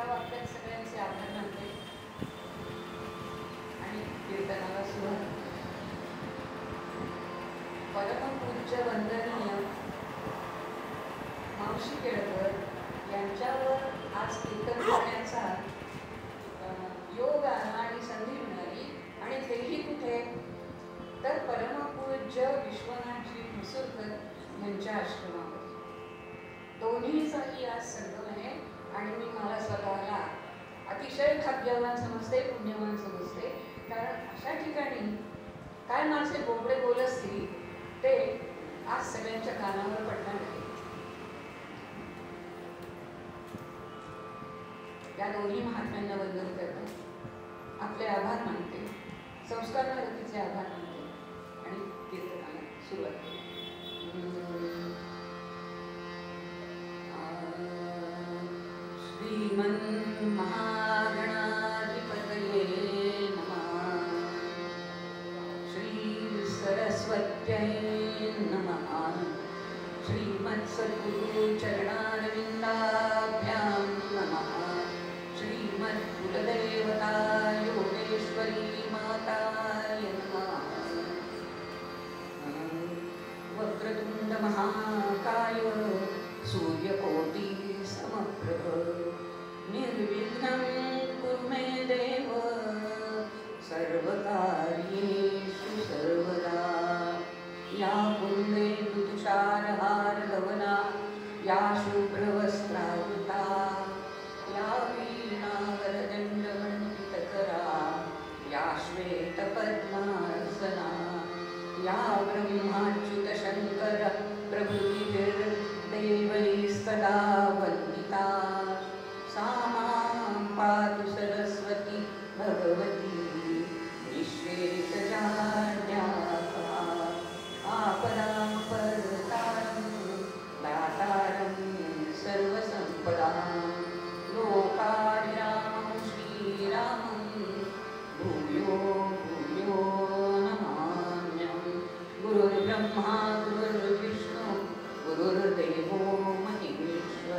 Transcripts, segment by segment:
वाक्यात सगळ्यांचे आभार मानते आणि कीर्तनाला सुरुवात. परमपूज्य वंदनीय मावशी केळकर यांच्यावर आज कीर्तन करण्याचा योग आला आणि संधी मिळाली, आणि तेही कुठे तर परमपूज्य विश्वनाथजी म्हसुरकर यांच्या आश्रमामध्ये. दोन्हीचाही आज संगम आहे आणि मी मला स्वतःला अतिशय भाग्यवान समजते, पुण्यवान समजते. कारण अशा ठिकाणी काय माझे बोबडे बोल असतील ते आज सगळ्यांच्या कानावर पडणार आहे. या दोन्ही महात्म्यांना वंदन करते, आपले आभार मानते, संस्कार भारतीचे आभार मानते आणि कीर्तनाला सुरुवात केली. श्रीमन् महागणाधिपतये नमः. श्री सरस्वत्यै नमः. श्रीमत्सद्गुरु चरणारविन्दाभ्यां नमः. श्रीमद्कुलदेवता योगेश्वरी माताय नमः. वक्रतुण्ड महाकाय सूर्यकोटि समप्रभ निर्विघ्नं कुरु मे देव सर्वकार्येषु सर्वदा. या कुन्देन्दु तुषारहारधवला या शुभ्रवस्त्रावृता या वीणावरदण्डमण्डितकरा या श्वेतपद्मासना या ब्रह्माच्युतशङ्कर प्रभृतिर्देवैस्तदा वन्दिता. सा मां पातु सरस्वती भगवती विश्वेशजाड्यापहा. आपदामपहर्तारं दातारं सर्वसम्पदां. लोकाभिरामं श्रीरामं भूयो भूयो नमाम्यहं. गुरुर्ब्रह्मा गुरुर्विष्णु गुरुर्देवो महेश्वर.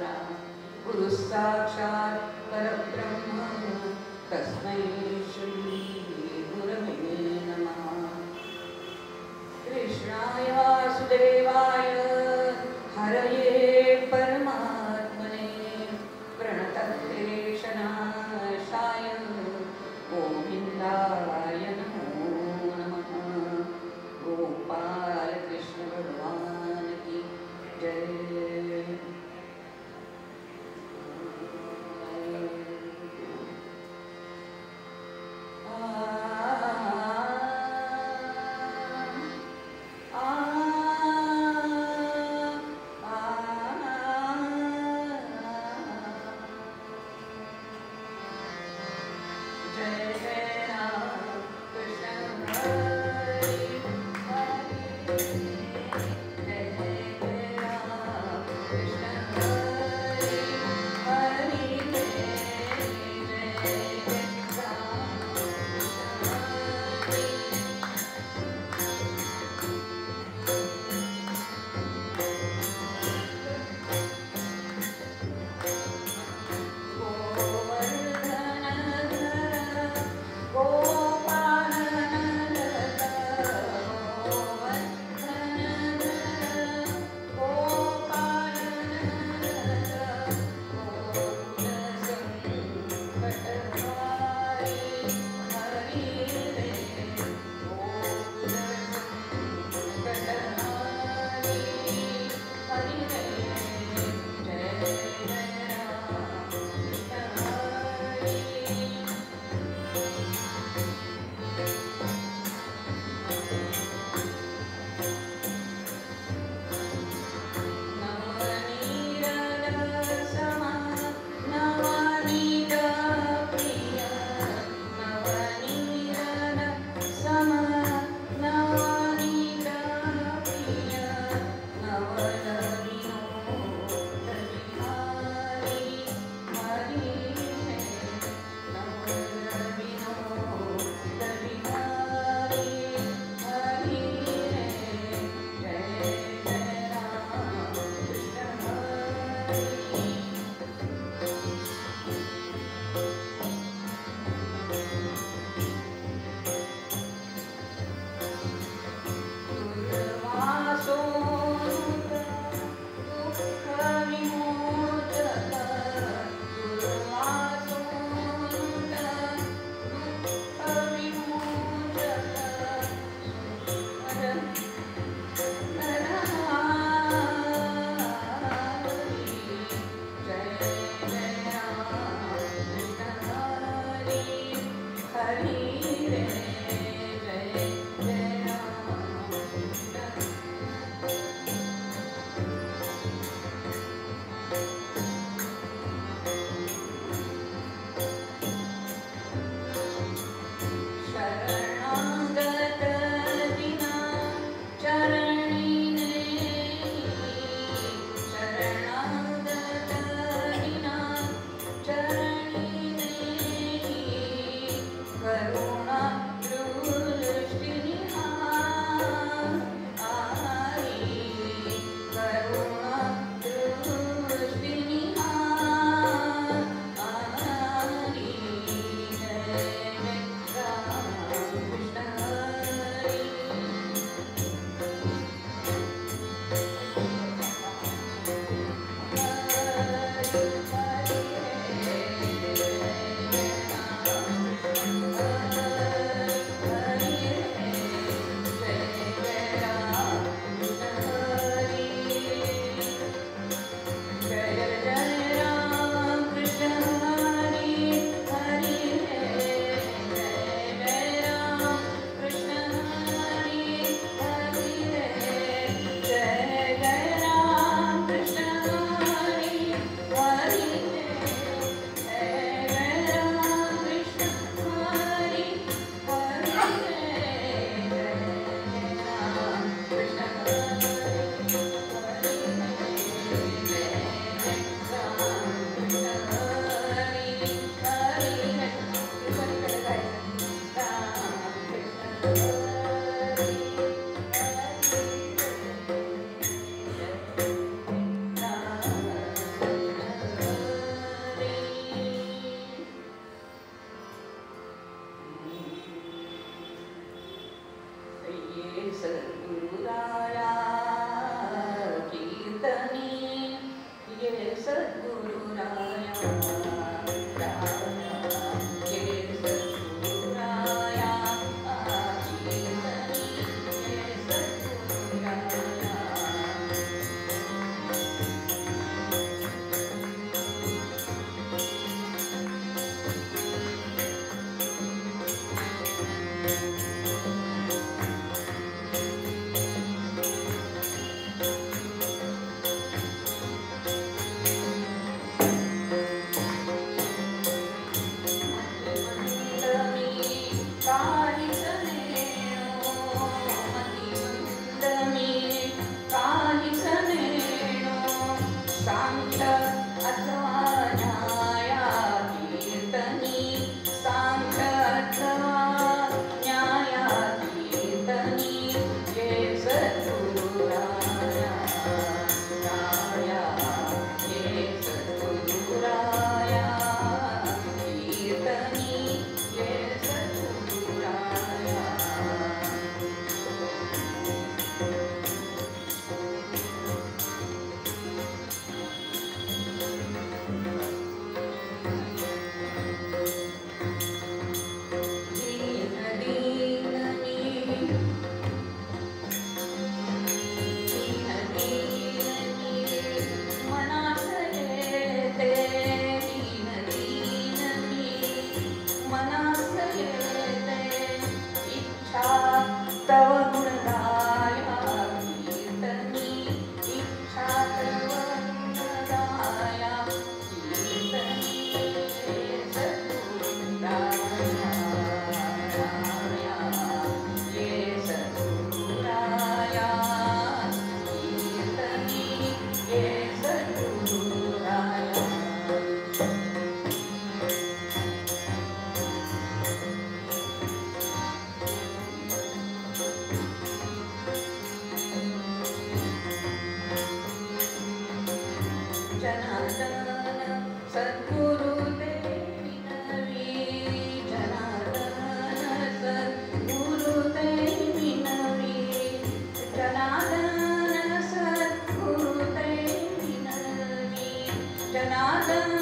जनार्दन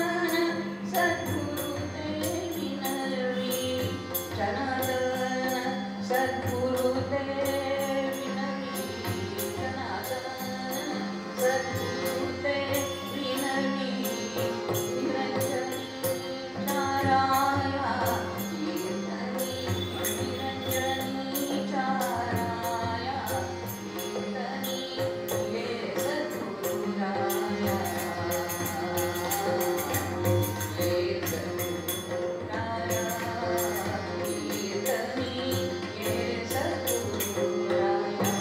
सद्गुरु ते विनवी जनार्दन सद्गुरु ते विनवी जनार्दन सद्गुरु ते विनवी निरंजनी चाराया कीर्तनी निरंजनी चाराया कीर्तनी ये सद्गुरु राया ये सद्गुरु राया कीर्तनी ये सद्गुरु राया.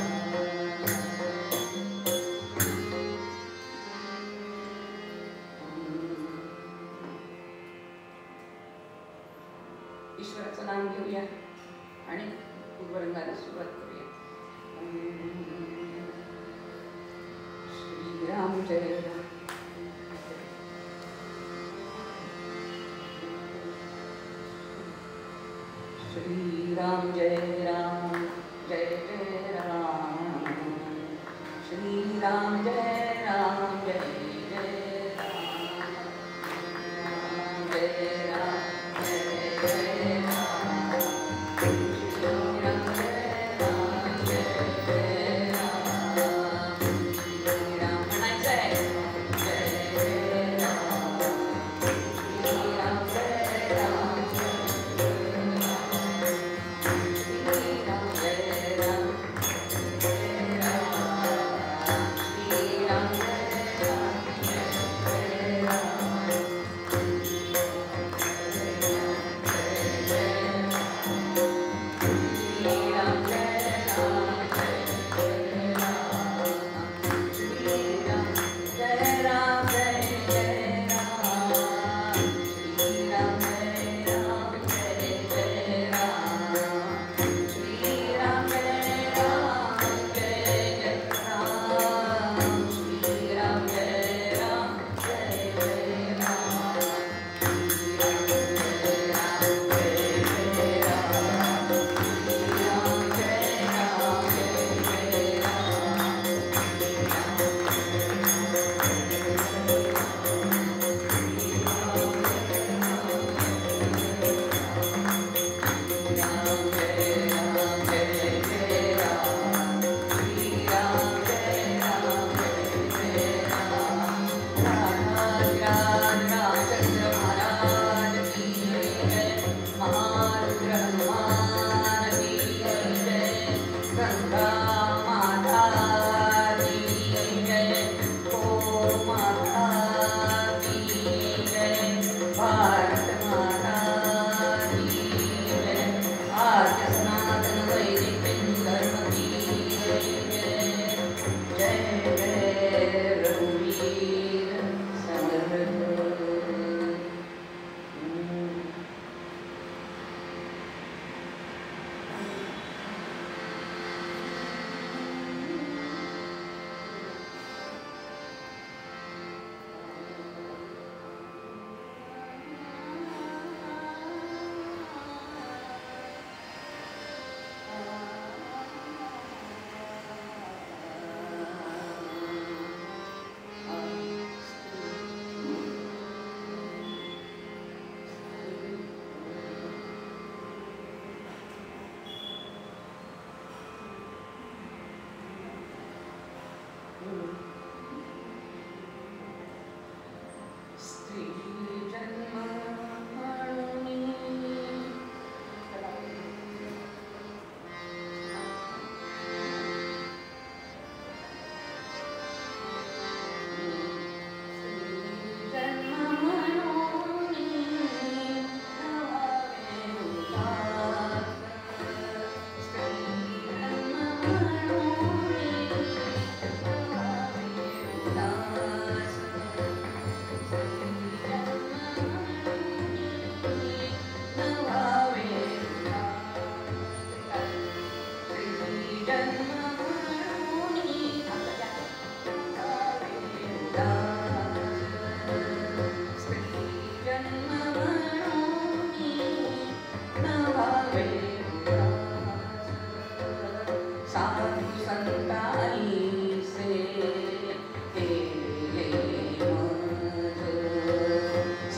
ईश्वराचं नाम घेऊया आणि पूर्वरंगाला सुरुवात करूया. श्रीराम जय राम. श्रीराम जय राम जय जय राम. श्रीराम जय राम जय जय राम. जय राम जय जय राम. श्रीराम जय राम जय जय राम. श्रीराम म्हणायचंय. जय जय राम. श्रीराम जय राम जय जय राम.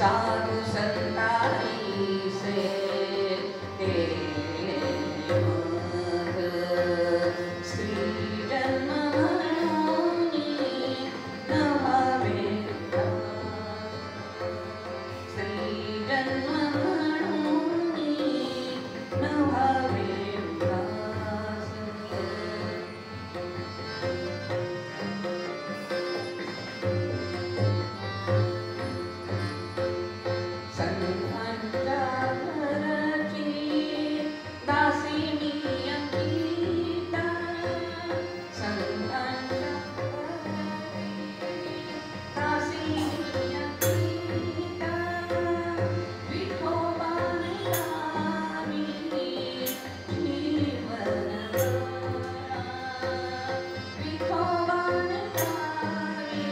साधु संतानी से केले मग स्त्री जन्म म्हणूनी न व्हावे स्त्री जन्म म्हणूनी न व्हावे उदास संतांच्या घराची दासी मी अंकिता संतांच्या घराची दासी मी अंकिता विठोबाने लावी जीवन गळा विठोबाने लावी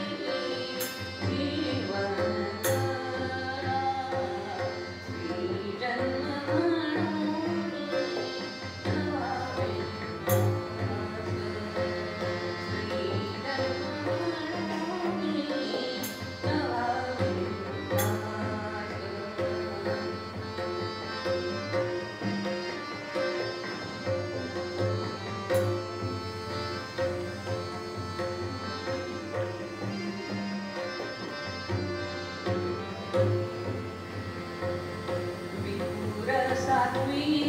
जीवन गळा स्त्री जन्म म्हणूनी न व्हावे उदास स्त्री जन्म म्हणूनी न व्हावे उदास विदुर सात्विक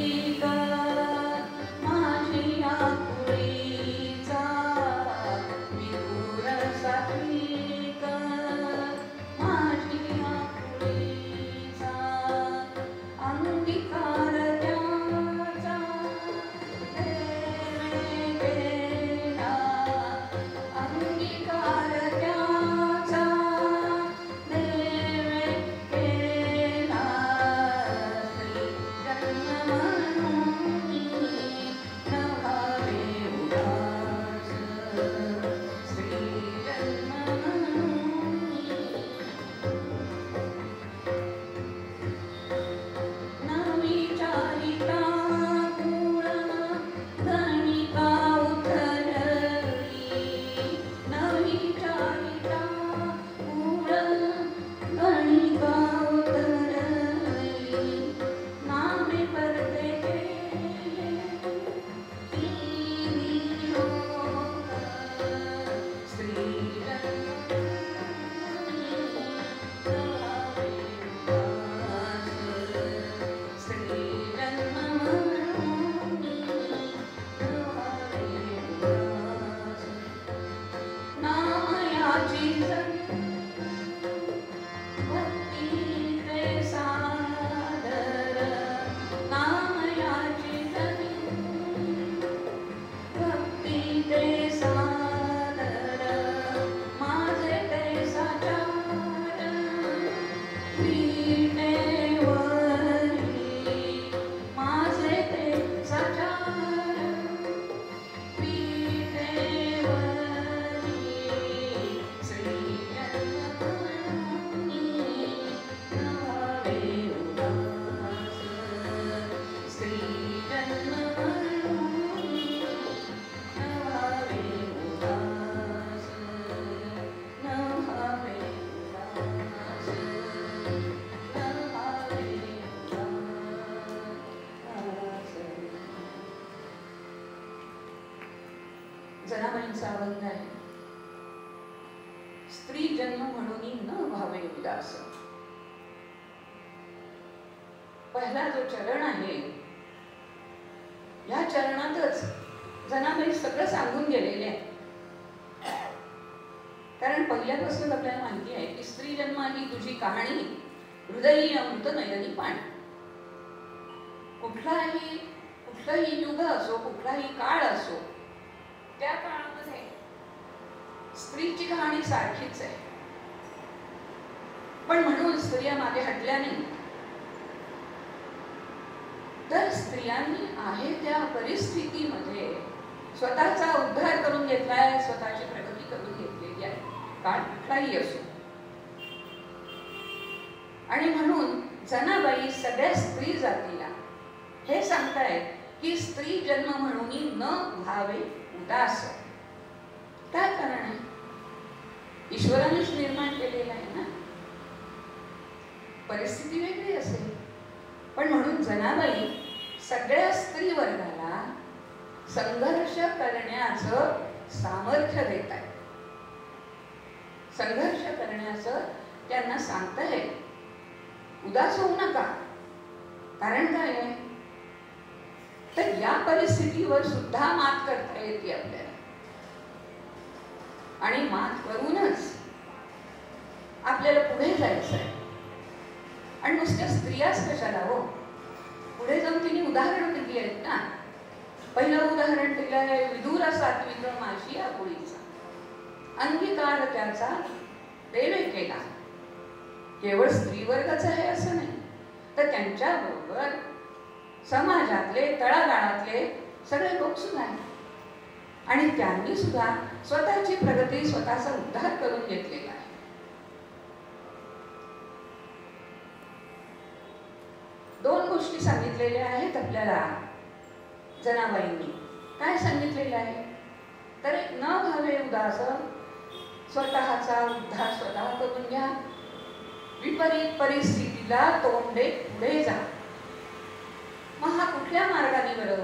माझी आकुळीचा विदुर सात्विक माझी आकुळीचा अंगीकार त्याचा देवे केला अंगीकार त्याचा देवे केला स्त्री जन्म म्हणूनी न व्हावे उदास स्त्री जन्म म्हणूनी न विचारिता मूळ गणिका उतरली न विचारिता मूळ गणिका उतरली नामे परते गेले तिन्ही लोक स्त्री जन्म म्हणूनी न व्हावे उदास स्त्री जन्म म्हणूनी न व्हावे उदास नामयाची भक्ती ते सादर नामयाची भक्ती ते सादर माझे ते साचार विटेवरी माझे ते साचार विटेवरी श्री जन्म म्हणूनी न व्हावे उदास श्री जन्म म्हणूनी न व्हावे उदास न व्हावे उदास न व्हावे उदास जनाबाईंचा अभंग आहे स्त्री जन्म म्हणूनी न व्हावे उदास पहिला जो चरण आहे या चरणातच जनाबाई सगळं सांगून गेलेले आहे कारण पहिल्यापासून आपल्याला माहिती आहे की स्त्री जन्म ही तुझी कहाणी हृदयी अमृत नयनी पाणी कुठलाही युग असो कुठलाही काळ असो त्या काळामध्ये स्त्रीची कहाणी सारखीच आहे पण म्हणून स्त्रिया मागे हटल्या नाही तर स्त्रियांनी आहे त्या परिस्थितीमध्ये स्वतःचा उद्धार करून घेतलाय स्वतःची प्रगती करून घेतलेली आहे काळ कुठलाही असो आणि म्हणून जनाबाई सगळ्या स्त्री जातीला हे सांगतायत की स्त्री जन्म म्हणून न व्हावे उदास काय कारण आहे ईश्वरानेच निर्माण केलेलं आहे ना परिस्थिती वेगळी असेल. पण म्हणून जनाबाई सगळ्या स्त्री वर्गाला संघर्ष करण्याचं सामर्थ्य देत आहे. संघर्ष करण्याचं त्यांना सांगताय. उदास होऊ नका. कारण काय आहे तर या परिस्थितीवर सुद्धा मात करता येते आपल्याला. आणि मात करूनच आपल्याला पुढे जायचं आहे. आणि नुसत्या स्त्रियाच कशाला हो, पुढे जाऊन तिने उदाहरण दिली आहेत ना. पहिलं उदाहरण दिलं आहे विदुर सात्विक माशी आपुळीचा, अंगीकार त्याचा देवे केला. केवळ स्त्रीवर्गच आहे असं नाही, तर त्यांच्याबरोबर समाजातले तळागाळातले सगळे लोक सुद्धा आहेत. आणि त्यांनी सुद्धा स्वतःची प्रगती, स्वतःचा उद्धार करून घेतलेला आहे. दोन गोष्टी सांगितलेल्या आहेत आपल्याला जनाबाईंनी. काय सांगितलेलं आहे तर एक न भावे उदास, स्वतःचा उद्धार स्वतः करून घ्या. विपरीत परिस्थितीला तोंड देत पुढे जा. मग हा कुठल्या मार्गाने बरं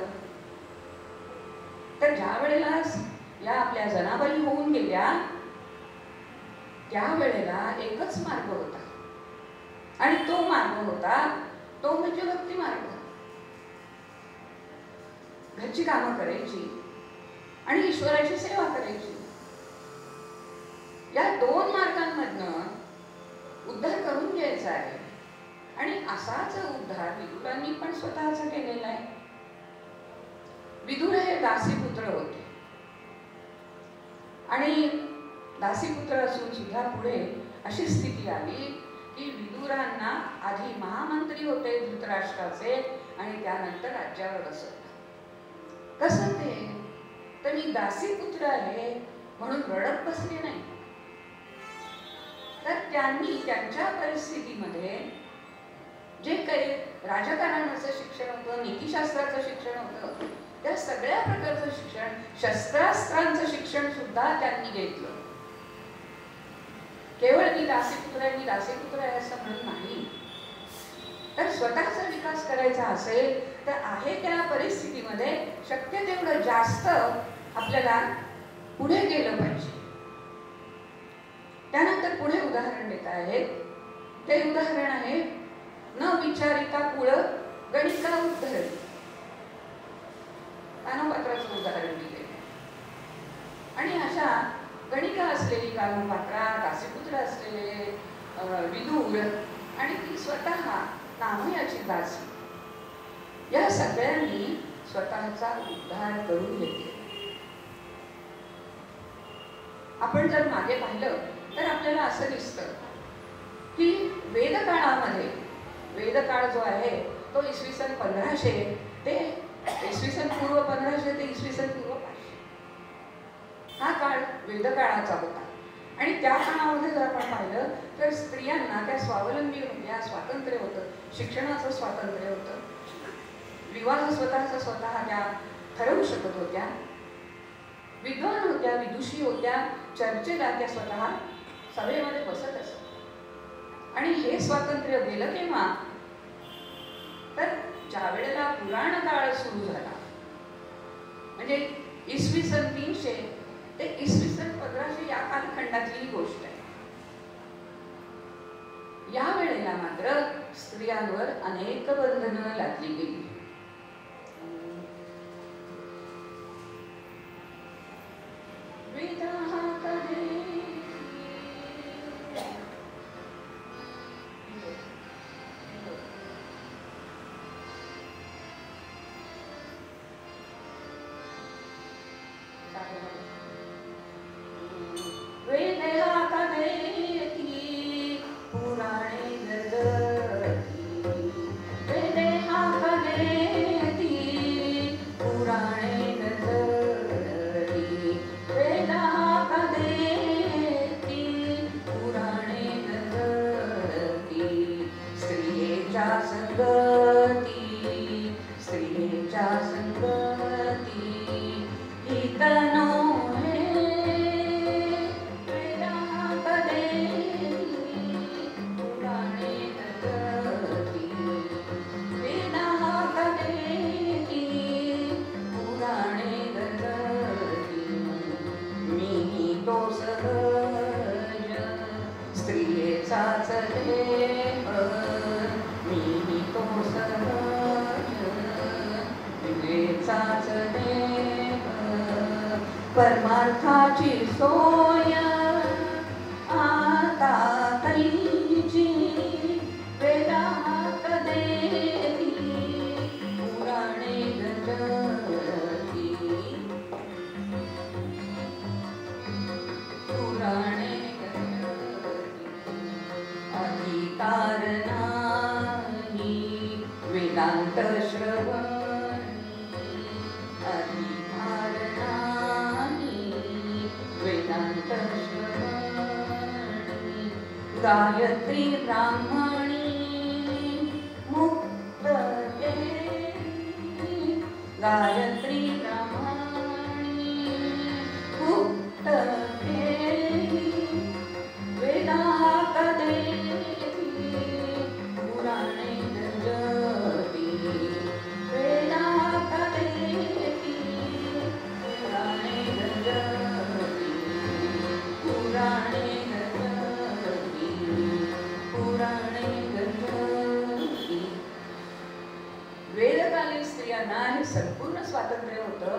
तर ज्या वेळेला या आपल्या जनाबाई होऊन गेल्या त्यावेळेला एकच मार्ग होता. आणि तो मार्ग होता तो म्हणजे भक्ती मार्ग. घरची कामं करायची आणि ईश्वराची सेवा करायची. या दोन मार्गांमधनं उद्धार करून घ्यायचा आहे. आणि असाच उद्धार विदुरांनी पण स्वतःचा केलेला आहे. विदुर हे दासीपुत्र होते आणि दासीपुत्र असून सुद्धा पुढे अशी स्थिती आली की विदुरांना आधी महामंत्री होते धृतराष्ट्राचे आणि त्यानंतर राज्यावर बसवलं. कसं ते तर मी दासीपुत्र आहे म्हणून रडत बसले नाही. तर त्यांनी त्यांच्या परिस्थितीमध्ये जे काही राजकारणाचं शिक्षण होतं, नीतिशास्त्राचं शिक्षण होतं, त्या सगळ्या प्रकारचं शिक्षण, शस्त्रास्त्रांचं शिक्षण सुद्धा त्यांनी घेतलं. केवळ मी दासीपुत्र आहे असं म्हणून नाही, तर स्वतःचा विकास करायचा असेल तर आहे त्या परिस्थितीमध्ये शक्य तेवढं जास्त आपल्याला पुढे गेलं पाहिजे. त्यानंतर पुढे उदाहरण देत आहेत. ते उदाहरण आहे न विचारिता कुळ गणिका उद्धर. कानोपात्राचं उदाहरण दिले. आणि अशा गणिका असलेली कानोपात्रा, दासीपुत्र असलेले विदुर आणि ती स्वतः कामयाची दासी, या सगळ्यांनी स्वतःचा उद्धार करून घेतले. आपण जर मागे पाहिलं तर आपल्याला असं दिसतं की वेदकाळामध्ये, वेदकाळ जो आहे तो इसवी सन 1500 ते इसवी सन पूर्व 1500 ते इसवी सन पूर्व 500 हा काळ वेदकाळाचा होता. आणि त्या काळामध्ये जर आपण पाहिलं तर स्त्रियांना त्या स्वावलंबी होत्या, स्वातंत्र्य होतं, शिक्षणाचं स्वातंत्र्य होतं, विवाह स्वतःचा स्वतः त्या ठरवू शकत होत्या, विद्वान होत्या, विदुषी होत्या, चर्चेला त्या स्वतः सभेमध्ये बसत असत. आणि हे स्वातंत्र्य गेलं केव्हा तर ज्या वेळेला पुराण काळ सुरू झाला, म्हणजे इसवी सन 300 ते इसवी सन 1500 या कालखंडातली ही गोष्ट आहे. या वेळेला मात्र स्त्रियांवर अनेक बंधनं लादली गेली. पुराणे वेचाच देह मी तो सहज वेचाच देह परमार्थाची सोय आता तैची वेदात देती पुराणे गजती पुराणे गजती अधिकार नाही वेदांत श्रवणी अधिकार नाही वेदांत श्रवणी गायत्री ब्राह्मणी मुक्त गायत्री ब्राह्मणी मुक्त वेदात देती पुराणे गजती वेदात देती पुराणे गजती पुराणे गजती पुराणे गजती. वेदकालीन स्त्रियांना हे संपूर्ण स्वातंत्र्य होतं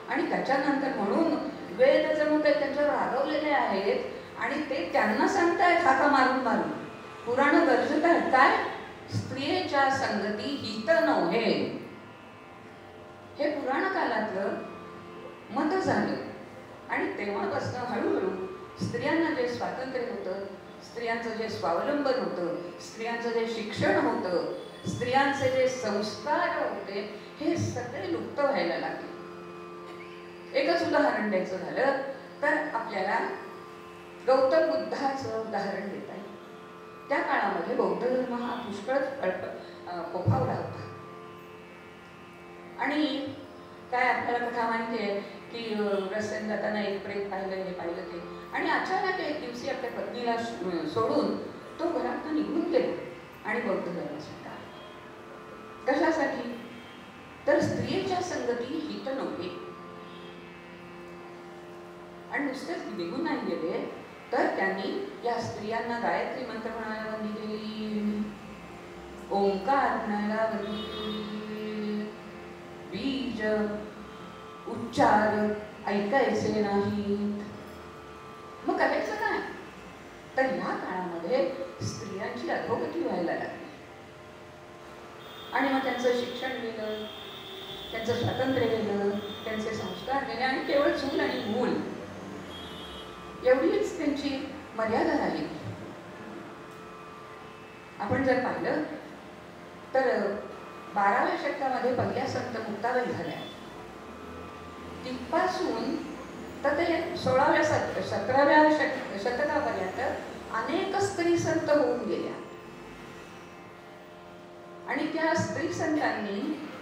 आणि त्याच्यानंतर म्हणून वेद जणू काही त्यांच्यावर रागवलेले आहेत आणि ते त्यांना सांगतायत हाका मारून मारून. पुराण गरजत आहेत काय? स्त्रियेच्या संगती हित नव्हे. हे पुराण कालातलं मत झालं आणि तेव्हापासून हळूहळू स्त्रियांना जे स्वातंत्र्य होतं, स्त्रियांचं जे स्वावलंबन होतं, स्त्रियांचं जे शिक्षण होतं, स्त्रियांचे जे संस्कार होते, हे सगळे लुप्त व्हायला लागले. एकच उदाहरण द्यायचं झालं तर आपल्याला गौतम बुद्धाचं उदाहरण देता येईल. त्या काळामध्ये बौद्ध धर्म हा पुष्कळच फोफावला होता आणि काय आपल्याला कथा माहिती आहे की रस्त्याने जाताना एक प्रेत पाहिलं, हे पाहिलं ते, आणि अचानक एक दिवशी आपल्या पत्नीला सोडून तो घरातून निघून गेला आणि बौद्ध धर्म स्वीकारला. कशासाठी? तर स्त्रियेच्या संगती हित नव्हे. आणि नुसतेच निघून नाही गेले तर त्यांनी या स्त्रियांना गायत्री मंत्र म्हणायला बंदी केली, ओंकार म्हणायला बंदी केली, बीज उच्चार ऐकायचे नाहीत. मग करायचं काय? तर या काळामध्ये स्त्रियांची अधोगती व्हायला लागली आणि मग त्यांचं शिक्षण गेलं, त्यांचं स्वातंत्र्य गेलं, त्यांचे संस्कार गेले आणि केवळ चूल आणि मूल एवढीच त्यांची मर्यादा राहिली. आपण जर पाहिलं तर 12व्या शतकामध्ये पहिल्या संत मुक्ताबाई झाल्या. तिथपासून तर ते 16व्या 17व्या शतकापर्यंत अनेक स्त्री संत होऊन गेल्या आणि त्या स्त्री संतांनी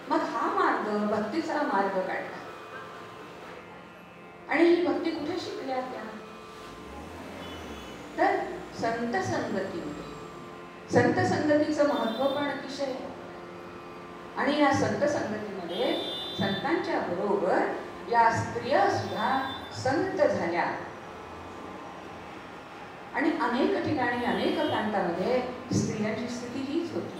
मग हा मार्ग, भक्तीचा मार्ग काढला. आणि ही भक्ती कुठे शिकल्या त्या? तर संत संगतीमध्ये. संत संगतीचं महत्व पण अतिशय. आणि या संत संगतीमध्ये संतांच्या बरोबर या स्त्रिया सुद्धा संत झाल्या आणि अनेक ठिकाणी, अनेक प्रांतामध्ये स्त्रियांची स्थिती हीच होती.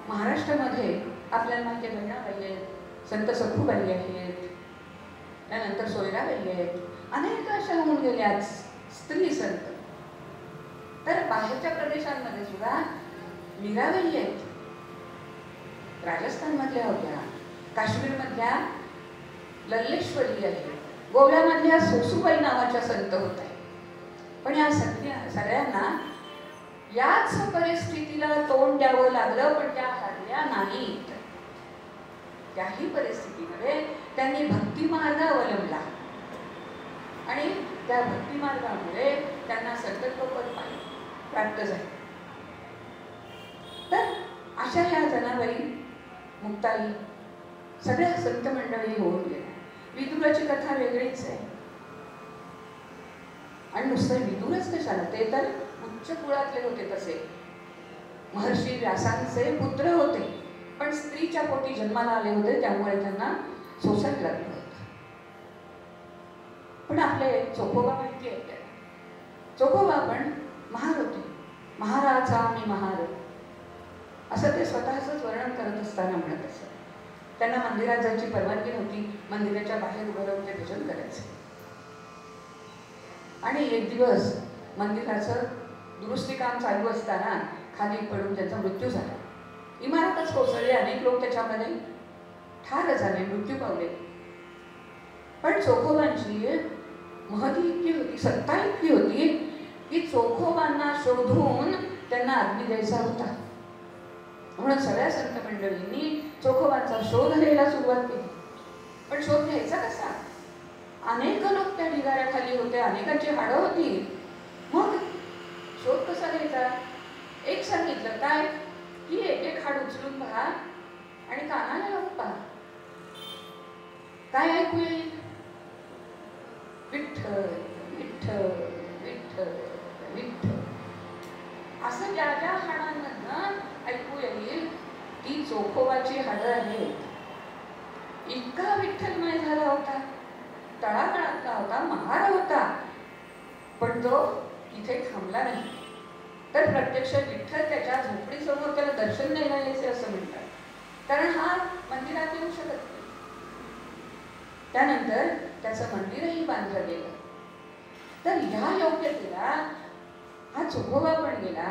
महाराष्ट्रामध्ये आपल्याला माहिती आहे बहिणाबाई आहेत, संत सखूबाई आहेत, त्यानंतर सोयराबाई आहेत, अनेक अशा होऊन गेल्या स्त्री संत. तर बाहेरच्या प्रदेशांमध्ये सुद्धा मीराबाई आहेत, राजस्थानमधल्या होत्या, काश्मीरमधल्या लल्लेश्वरी आहे, गोव्यामधल्या सोसूबाई नावाच्या संत होत्या. पण या सगळ्यांना याच परिस्थितीला तोंड द्यावं लागलं, पण त्या हरल्या नाहीत. त्याही परिस्थितीमध्ये त्यांनी भक्ती मार्ग अवलंबला आणि त्या भक्ती मार्गामुळे त्यांना संतत्वपद प्राप्त झाले. तर अशा ह्या जनाबाई, मुक्ताई, सगळ्या संत मंडळी होऊन गेल्या. विदुराची कथा वेगळीच आहे. आणि नुसतं विदुरच कशाला, ते तर उच्च कुळातले होते. तसे महर्षी व्यासांचे पुत्र होते, पण स्त्रीच्या पोटी जन्माला आले होते, त्यामुळे त्यांना सोसायला लागलं होतं. पण आपले चोखोबा माहिती आहे, चोखोबा पण महार होते. महाराचा मी महार असं ते स्वतःचंच वर्णन करत असताना म्हणत असत. त्यांना मंदिरात जायची परवानगी नव्हती. मंदिराच्या बाहेर उभं राहून ते भजन करायचे. आणि एक दिवस मंदिराचं दुरुस्ती काम चालू असताना खाली पडून त्यांचा मृत्यू झाला. इमारतच कोसळली. अनेक लोक त्याच्यामध्ये ठार झाले, मृत्यू पावले. पण चोखोबांची महती इतकी होती, सत्ता इतकी होती की चोखोबांना शोधून त्यांना अग्नी द्यायचा होता. म्हणून सगळ्या संत मंडळींनी चोखोबांचा शोध घ्यायला सुरुवात केली. पण शोध घ्यायचा कसा? अनेक लोक त्या ढिगाऱ्याखाली होते, अनेकांची हाडं होती. मग शोध कसा घ्यायचा? एक सांगितलं काय की एक एक हाड उचलून पहा आणि कानाला लावून पहा. काय ऐकू येईल? विठ्ठल विठ्ठल विठ्ठल विठ्ठल असं ज्या ज्या हाडांमधनं ऐकू येईल ती चोखोबाची हाडं आहेत. इतका विठ्ठलमय झाला होता, तळागाळातला होता, महार होता. पण तो इथे थांबला नाही. तर प्रत्यक्ष विठ्ठल त्याच्या झोपडीसमोर त्याला दर्शन द्यायला यायचे असं म्हणतात. कारण हा मंदिरात येऊ शकत नाही. त्यानंतर त्याचं मंदिरही बांधलं गेलं. तर ह्या योग्यतेला हा चोखोबा पण गेला,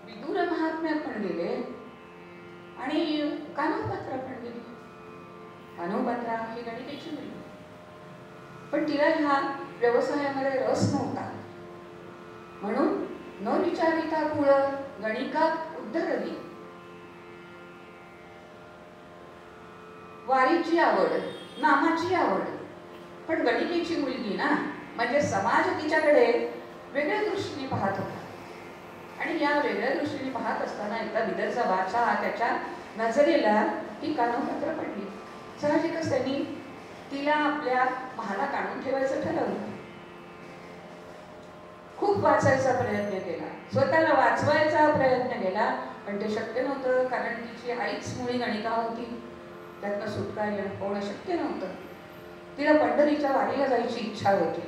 विदुर महात्म्या पण गेले आणि कान्होपात्रा पण गेली. कान्होपात्रा ही गणिकेची मुलगी, पण तिला ह्या व्यवसायामध्ये रस नव्हता. म्हणून न विचारिता कुळ गणिका उद्धरली. वारीची आवड, नामाची आवड, पण गणिकेची मुलगी ना, म्हणजे समाज तिच्याकडे वेगळ्या दृष्टीने पाहत होता. आणि या वेगळ्या दृष्टीने पाहत असताना एकदा बिदरचा बादशाह त्याच्या नजरेला ती कान्होपात्रा पडली. साहजिकच त्यांनी तिला आपल्या महालात आणून ठेवायचं ठरवलं. खूप वाचायचा प्रयत्न केला, स्वतःला वाचवायचा प्रयत्न केला, पण ते शक्य नव्हतं. कारण तिची आईच मुळी गणिका होती. त्यातनं सुटका होणं शक्य नव्हतं. तिला पंढरीच्या वारीला जायची इच्छा होती.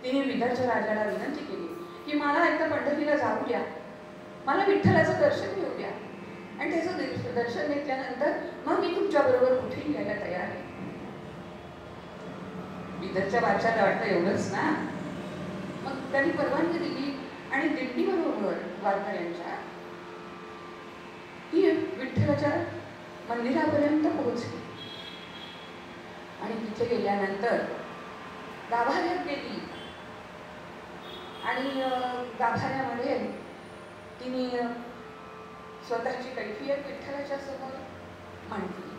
तिने विदर्भच्या राजाला विनंती केली की मला एकदा पंढरीला जाऊ द्या, मला विठ्ठलाचं दर्शन घेऊ द्या, आणि त्याचं दर्शन घेतल्यानंतर मग मी तुमच्याबरोबर कुठेही यायला तयार आहे. विदर्भच्या बादशाला वाटतं एवढंच ना. मग त्यांनी परवानगी दिली आणि दिंडीबरोबर वारकऱ्यांच्या ती विठ्ठलाच्या मंदिरापर्यंत पोहोचली. आणि तिथे गेल्यानंतर गाभाऱ्यात गेली आणि गाभाऱ्यामध्ये तिने स्वतःची कैफियत विठ्ठलाच्या समोर मांडली.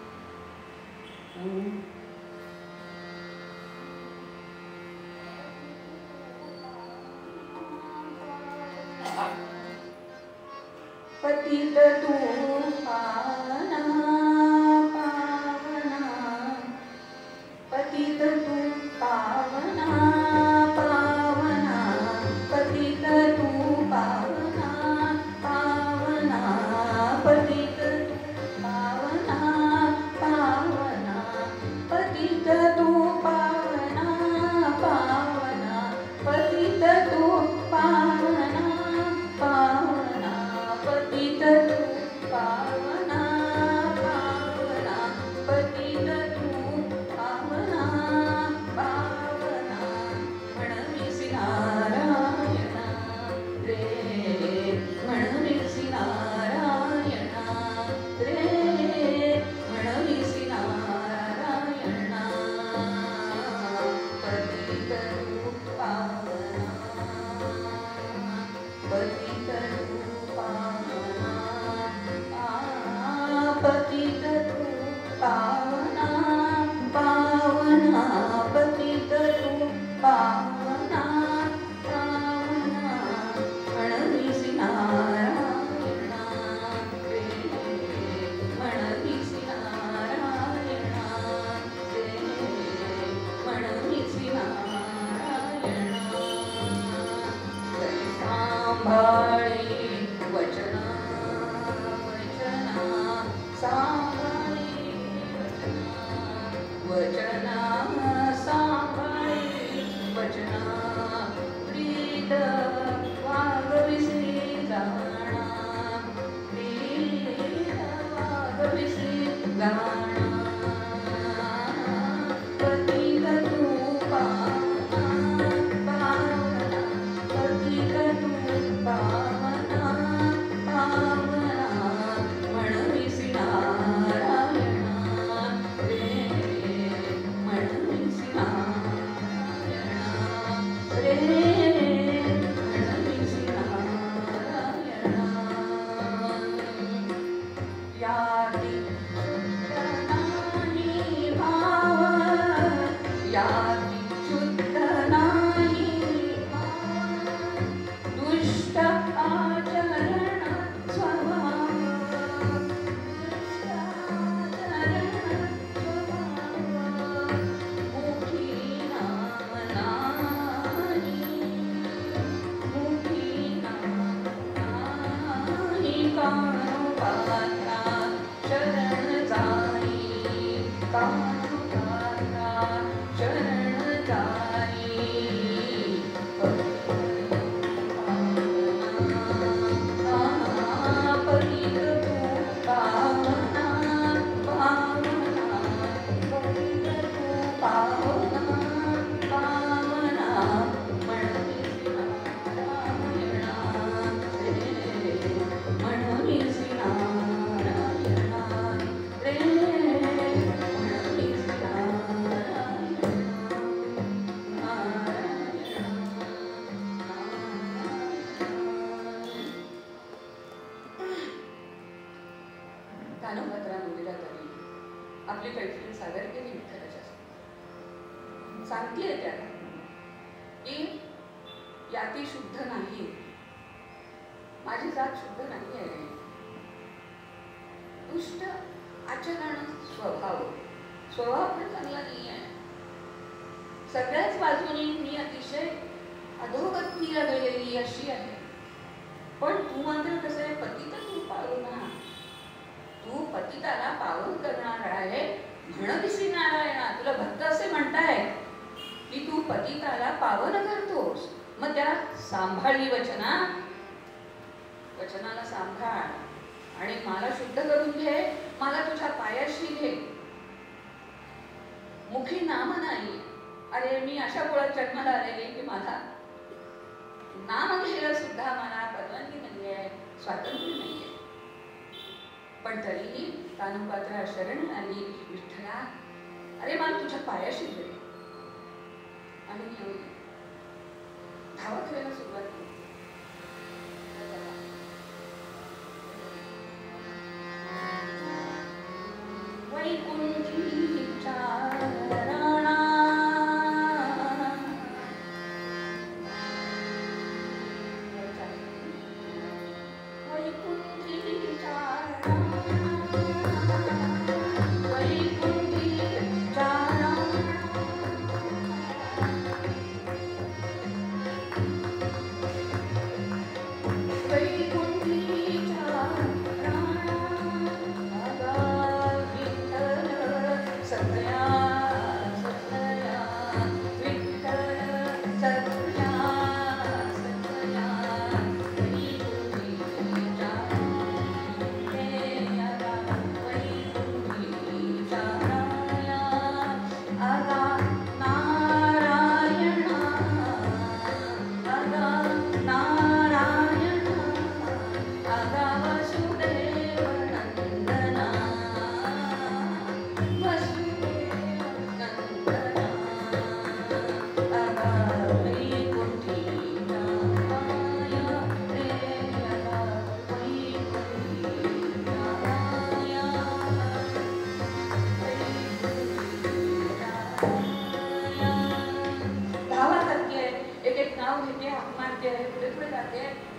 पतित तू पावना पावना, पतित तू पावना पावना, पतित तू पावना पावना, पतित तू पावना पावना, पतित तू पावना पावना, पतित तू पावना पावना, पतित तू पावना पावना, पतित तू पावना पावना, म्हणविसी नारायणा रे, म्हणविसी नारायणा रे, म्हणविसी नारायणा, पतित तू पावना, पतित तू पावना, पतित तू पावना पावना, पतित तू पावना पावना, म्हणविसी नारायणा रे, म्हणविसी नारायणा रे, म्हणविसी नारायणा. सांभाळी वचना वचना, सांभाळी वचना, वचना सांभाळी वचना, प्रीत आपली पैठणी सादर केली विठ्ठलाच्या समोर. सांगतेय त्याला की याती शुद्ध नाही, माझी जात शुद्ध नाही आहे. दुष्ट आचरण स्वभाव पण चांगला नाही आहे. सगळ्याच बाजूनी मी अतिशय अधोगतीला गेलेली अशी आहे. पण तू मात्र कसं आहे, पतित तू पावना, तू पतिताला पावन करणार आहे. म्हणविसी नारायणा, तुला भक्त असे म्हणताय की तू पतिताला पावन करतोस. मग त्या सांभाळली वचनाला सांभाळ आणि मला शुद्ध करून घे, मला तुझ्या पायाशी घे. मुखी नाम नाही. अरे मी अशा कुळात जन्माला आलेले की मला नाम घ्यायला सुद्धा मला परवानगी नाहीये, स्वातंत्र्य नाहीये. पण तरीही कानपात्रा शरण आली विठ्ठला, अरे मला तुझ्या पायाशी घे. आणि धावा करायला सुरुवात केली. वैकुंठीच्या राणा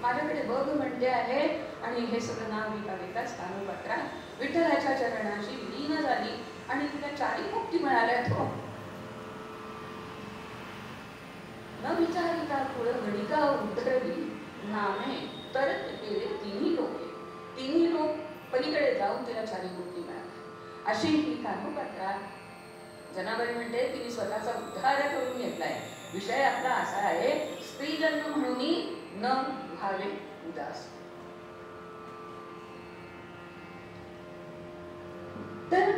माझ्याकडे बघ म्हणते आहे. आणि हे सगळं नाव विकास कानपात्रा विठ्ठलाच्या चरणाशी विलीन झाली आणि तिला चारी मुक्ती मिळाल्या. तो न विचारिता कुळ गणिका उद्धरली नामे तर गेले तिन्ही लोक पलीकडे जाऊन तिला चारी मुक्ती मिळाली. अशी ही कानपात्रा जनाबाई म्हणते तिने स्वतःचा उद्धार करून घेतलाय. विषय आपला असा आहे, स्त्री जन्म म्हणून न भावे उदास. तर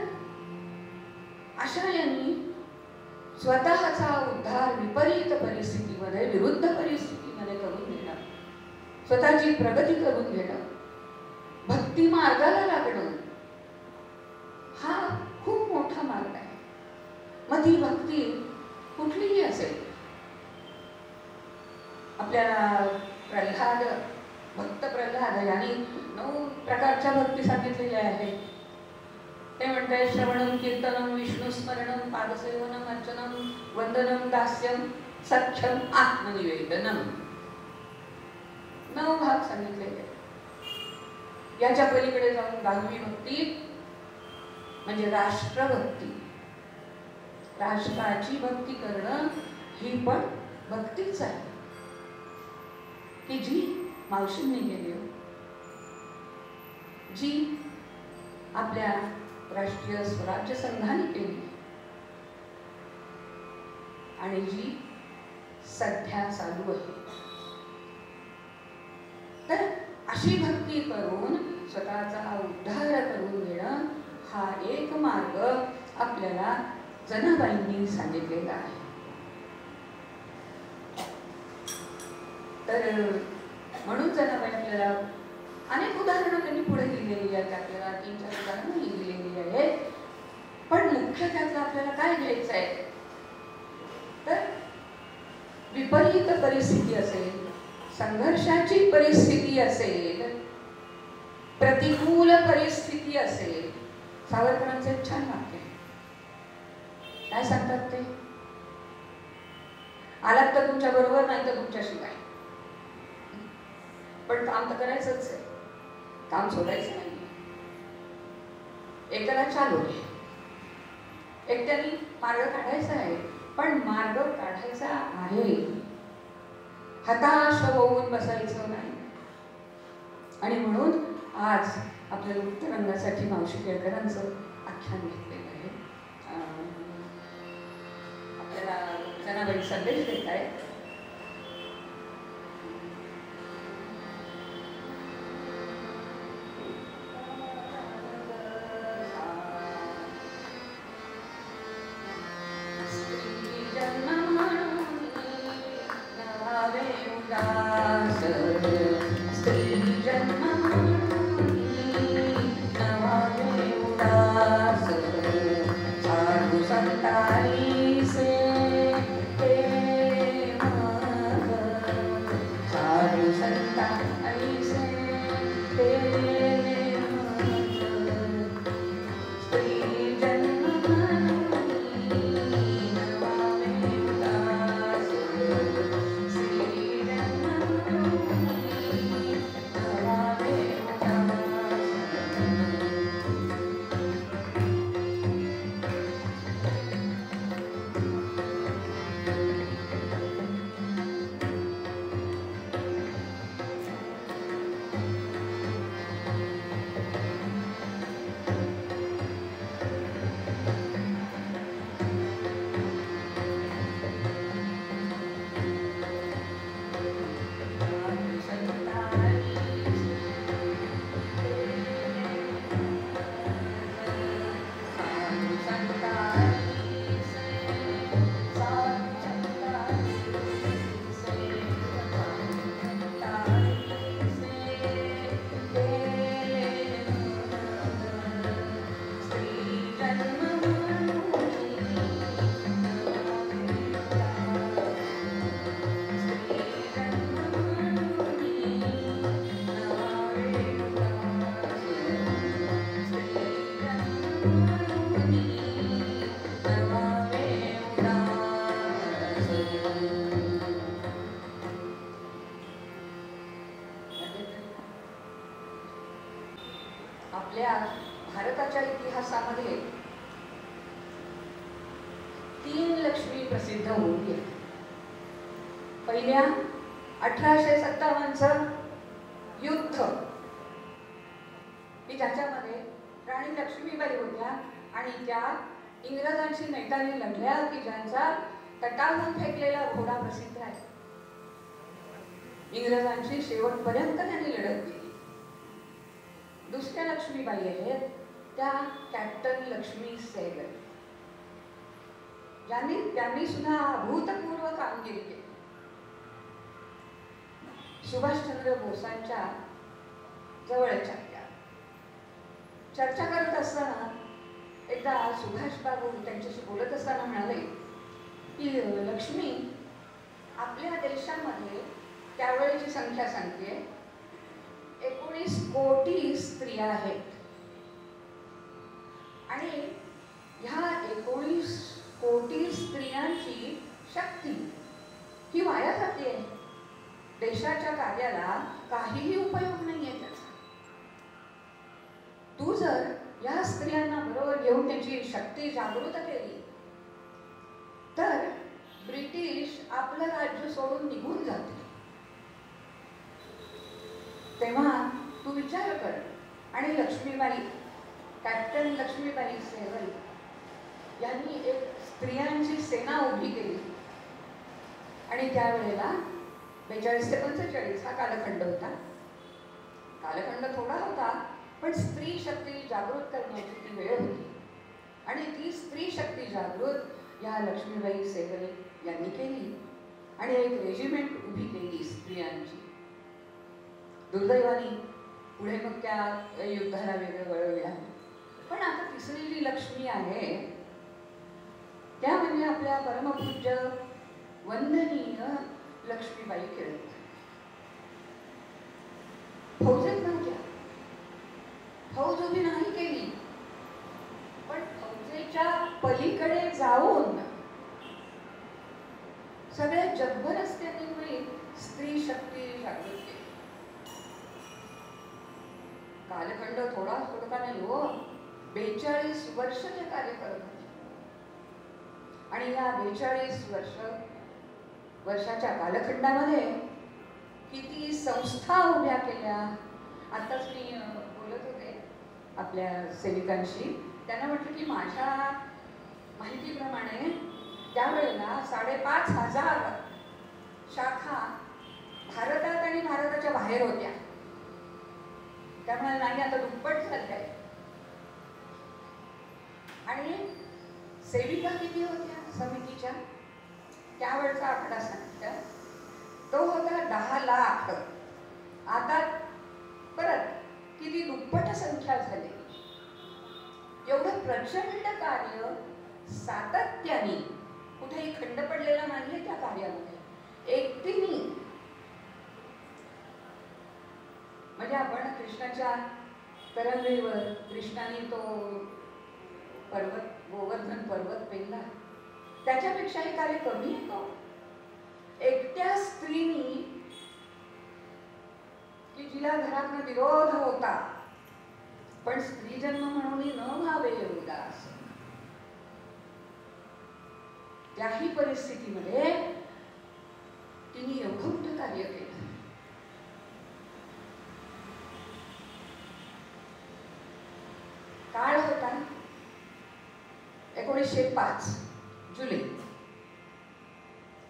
अशा यांनी स्वतःचा उद्धार विपरीत परिस्थितीमध्ये, विरुद्ध परिस्थितीमध्ये करून घेणं, स्वतःची प्रगती करून घेणं, भक्ती मार्गाला लागणं, हा खूप मोठा मार्ग आहे. मग ती भक्ती कुठलीही असेल. आपल्याला भक्त प्रल्हाद यांनी 9 प्रकारच्या भक्ती सांगितलेल्या आहेत. ते म्हणतात श्रवणम, कीर्तनम, विष्णुस्मरणम, पादसेवनम, अर्चनम, वंदनम, दास्यम, सख्यम, आत्मनिवेदनम. 9 भाग सांगितलेले. याच्या पलीकडे जाऊन 10वी भक्ती म्हणजे राष्ट्रभक्ती. राष्ट्राची भक्ती करणं ही पण भक्तीच आहे की जी मावशींनी केली, जी आपल्या राष्ट्रीय स्वराज्य संघाने केली आणि जी सध्या चालू आहे. तर अशी भक्ती करून स्वतःचा उद्धार करून घेणं हा एक मार्ग आपल्याला जनाबाईंनी सांगितलेला आहे. तर म्हणून जनाबाई आपल्याला अनेक उदाहरणं त्यांनी पुढे दिलेली आहेत. आपल्याला 3-4 उदाहरणं दिलेली आहेत. पण मुख्य त्यातलं आपल्याला काय घ्यायचं आहे, तर विपरीत परिस्थिती असेल, संघर्षाची परिस्थिती असेल, प्रतिकूल परिस्थिती असेल. सावरकरांचं एक छान वाक्य आहे, काय सांगतात ते? आलात तर तुमच्या बरोबर, नाही तर तुमच्याशिवाय. पण काम तर करायचंच आहे, काम सोडायचं नाही. एकाला चालू आहे, एकट्याने मार्ग काढायचा आहे, पण मार्ग काढायचा आहे, हताश होऊन बसायचं नाही. आणि म्हणून आज आपल्या वृत्तरंगासाठी मावशी केळकरांचं आख्यान घेतलेलं आहे. आपल्याला जनाबाई संदेश देत आहेत. आपल्या भारताच्या इतिहासामध्ये 3 लक्ष्मी प्रसिद्ध होऊन गेल्या. पहिल्या 1857चं युद्ध, की ज्याच्यामध्ये राणी लक्ष्मीबाई होत्या आणि त्या इंग्रजांशी नेटाने लढल्या, की ज्यांचा तटावरून फेकलेला घोडा प्रसिद्ध आहे. इंग्रजांशी शेवटपर्यंत त्यांनी लढत केली. दुसऱ्या लक्ष्मीबाई आहेत त्या कॅप्टन लक्ष्मी सहगल, त्यांनी सुद्धा अभूतपूर्व कामगिरी केली. सुभाषचंद्र बोसांच्या जवळच्या त्या चर्चा करत असताना एकदा सुभाष बाबू त्यांच्याशी बोलत असताना म्हणाले की लक्ष्मी, आपल्या देशामध्ये त्यावेळेची संख्या सांगते 19 कोटी स्त्रिया आहेत आणि ह्या 19 कोटी स्त्रियांची शक्ती ही वाया जाते. देशाच्या कार्याला काहीही उपयोग नाहीये त्याचा. तू जर या स्त्रियांना बरोबर घेऊन त्यांची शक्ती जागृत केली तर ब्रिटिश आपलं राज्य सोडून निघून जाते. तेव्हा तू विचार कर. आणि लक्ष्मीबाई, कॅप्टन लक्ष्मीबाई सहगल यांनी एक स्त्रियांची सेना उभी केली आणि त्यावेळेला 42 ते 45 हा कालखंड होता. कालखंड थोडा होता, पण स्त्री शक्ती जागृत करण्याची ती वेळ होती आणि ती स्त्री शक्ती जागृत या लक्ष्मीबाई सहगल यांनी केली आणि एक रेजिमेंट उभी केली स्त्रियांची. दुर्दैवाने पुढे मग त्या युद्धाला वेगळं वळवले आहे. पण आता तिसरी जी लक्ष्मी आहे त्या म्हणजे आपल्या परमपूज्य वंदनीय लक्ष्मीबाई केळकर. फौजेत नव्हत्या, फौज उभी नाही केली, पण फौजेच्या पलीकडे जाऊन लावून सगळ्या जगभरच त्यांनी स्त्री शक्ती जागृत केली. कालखंड थोडा नाही हो, 42 वर्ष ते कार्य करत होते. आणि या 42 वर्षाच्या कालखंडामध्ये किती संस्था उभ्या केल्या. आताच मी बोलत होते आपल्या सेविकांशी, त्यांना म्हटलं की माझ्या माहितीप्रमाणे त्यावेळेला 5,500 शाखा भारतात आणि भारताच्या बाहेर होत्या. त्यामुळे नाही आता दुप्पट झाले आहे. आणि सेविका किती होत्या समितीच्या, त्यावेळचा आकडा सांगितला तो होता 10 लाख. आता परत किती दुप्पट संख्या झाली. एवढं प्रचंड कार्य सातत्याने, कुठेही खंड पडलेला नाहीये त्या कार्यामध्ये, एकटीने. म्हणजे आपण कृष्णाच्या करंगळीवर कृष्णाने तो पर्वत, गोवर्धन पर्वत पेलला, त्याच्यापेक्षाही कार्य कमी आहे तो. एकट्या स्त्रीनी, की जिला घरातनं विरोध होता, पण स्त्री जन्म म्हणून न व्हावे उदास, त्याही परिस्थितीमध्ये तिने एवढं मोठं कार्य केलं. काळ होता 1905 जुलै,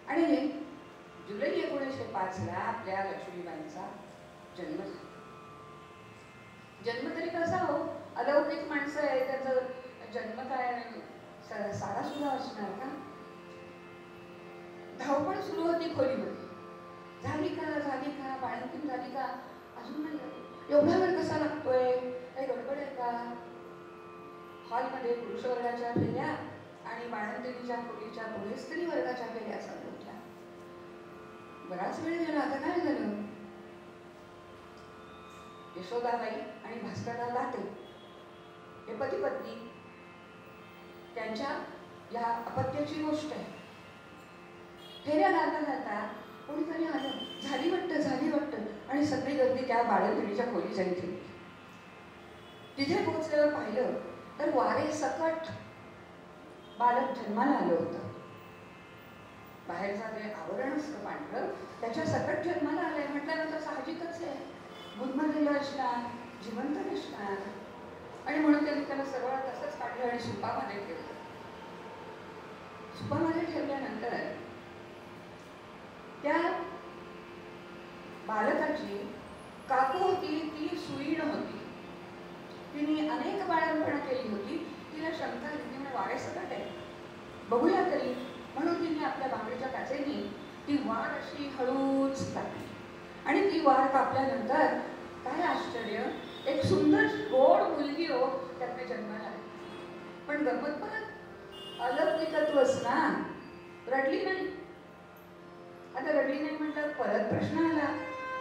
आणि जुलै 1905 आपल्या लक्ष्मीबाईंचा जन्म झाला. जन्म तरी कसा हो, अलौकिक माणसं आहे, त्याचा जन्म काय साधा सुद्धा असणार का. धावपळ सुरू होती खोलीमध्ये, झाली का बाळंतीण झाली का, अजून नाही झाली, एवढा वेळ कसा लागतोय, काही गडबड आहे का. हॉलमध्ये पुरुष वर्गाच्या फेऱ्या आणि बाळंतिणीच्या खोलीच्या पुढे स्त्री वर्गाच्या फेऱ्या चालू होत्या. बराच वेळ गेला. आता काय झालं, यशोदाबाई आणि भास्करराव लाटे हे पती पत्नी, त्यांच्या या अपत्याची गोष्ट आहे. फेऱ्या घालता कोणीतरी आलं, झाली वाटतं, आणि सगळी गर्दी त्या बाळंतिणीच्या खोलीच्या इथे. तिथे पोहोचल्यावर पाहिलं तर वारे सकट बालक जन्माला आलं होतं. बाहेरचं जे आवरण असतं पांढरं, त्याच्या सकट जन्माला आलंय म्हटल्यानंतर साहजिकच आहे, गुदमरलेलं असणार, जिवंत नसणार. आणि म्हणून त्यांनी त्याला सरळ तसंच काढलं आणि सुपामध्ये ठेवलं. सुपामध्ये ठेवल्यानंतर त्या बालकाची काकू होती, ती सुईण होती. तिने अनेक बाळंपणं केली होती. तिला शंका होती, म्हणजे वारे सकट आहे, बघूया तरी, म्हणून तिने आपल्या बांगडीच्या काचेने ती वार अशी हळूच कापली. आणि ती वार कापल्यानंतर काय आश्चर्य, एक सुंदर गोड मुलगी हो त्यातने जन्माला आली. पण गंमत परत अलौकिकत्वच ना, रडली नाही. आता रडली नाही म्हटलं परत प्रश्न आला,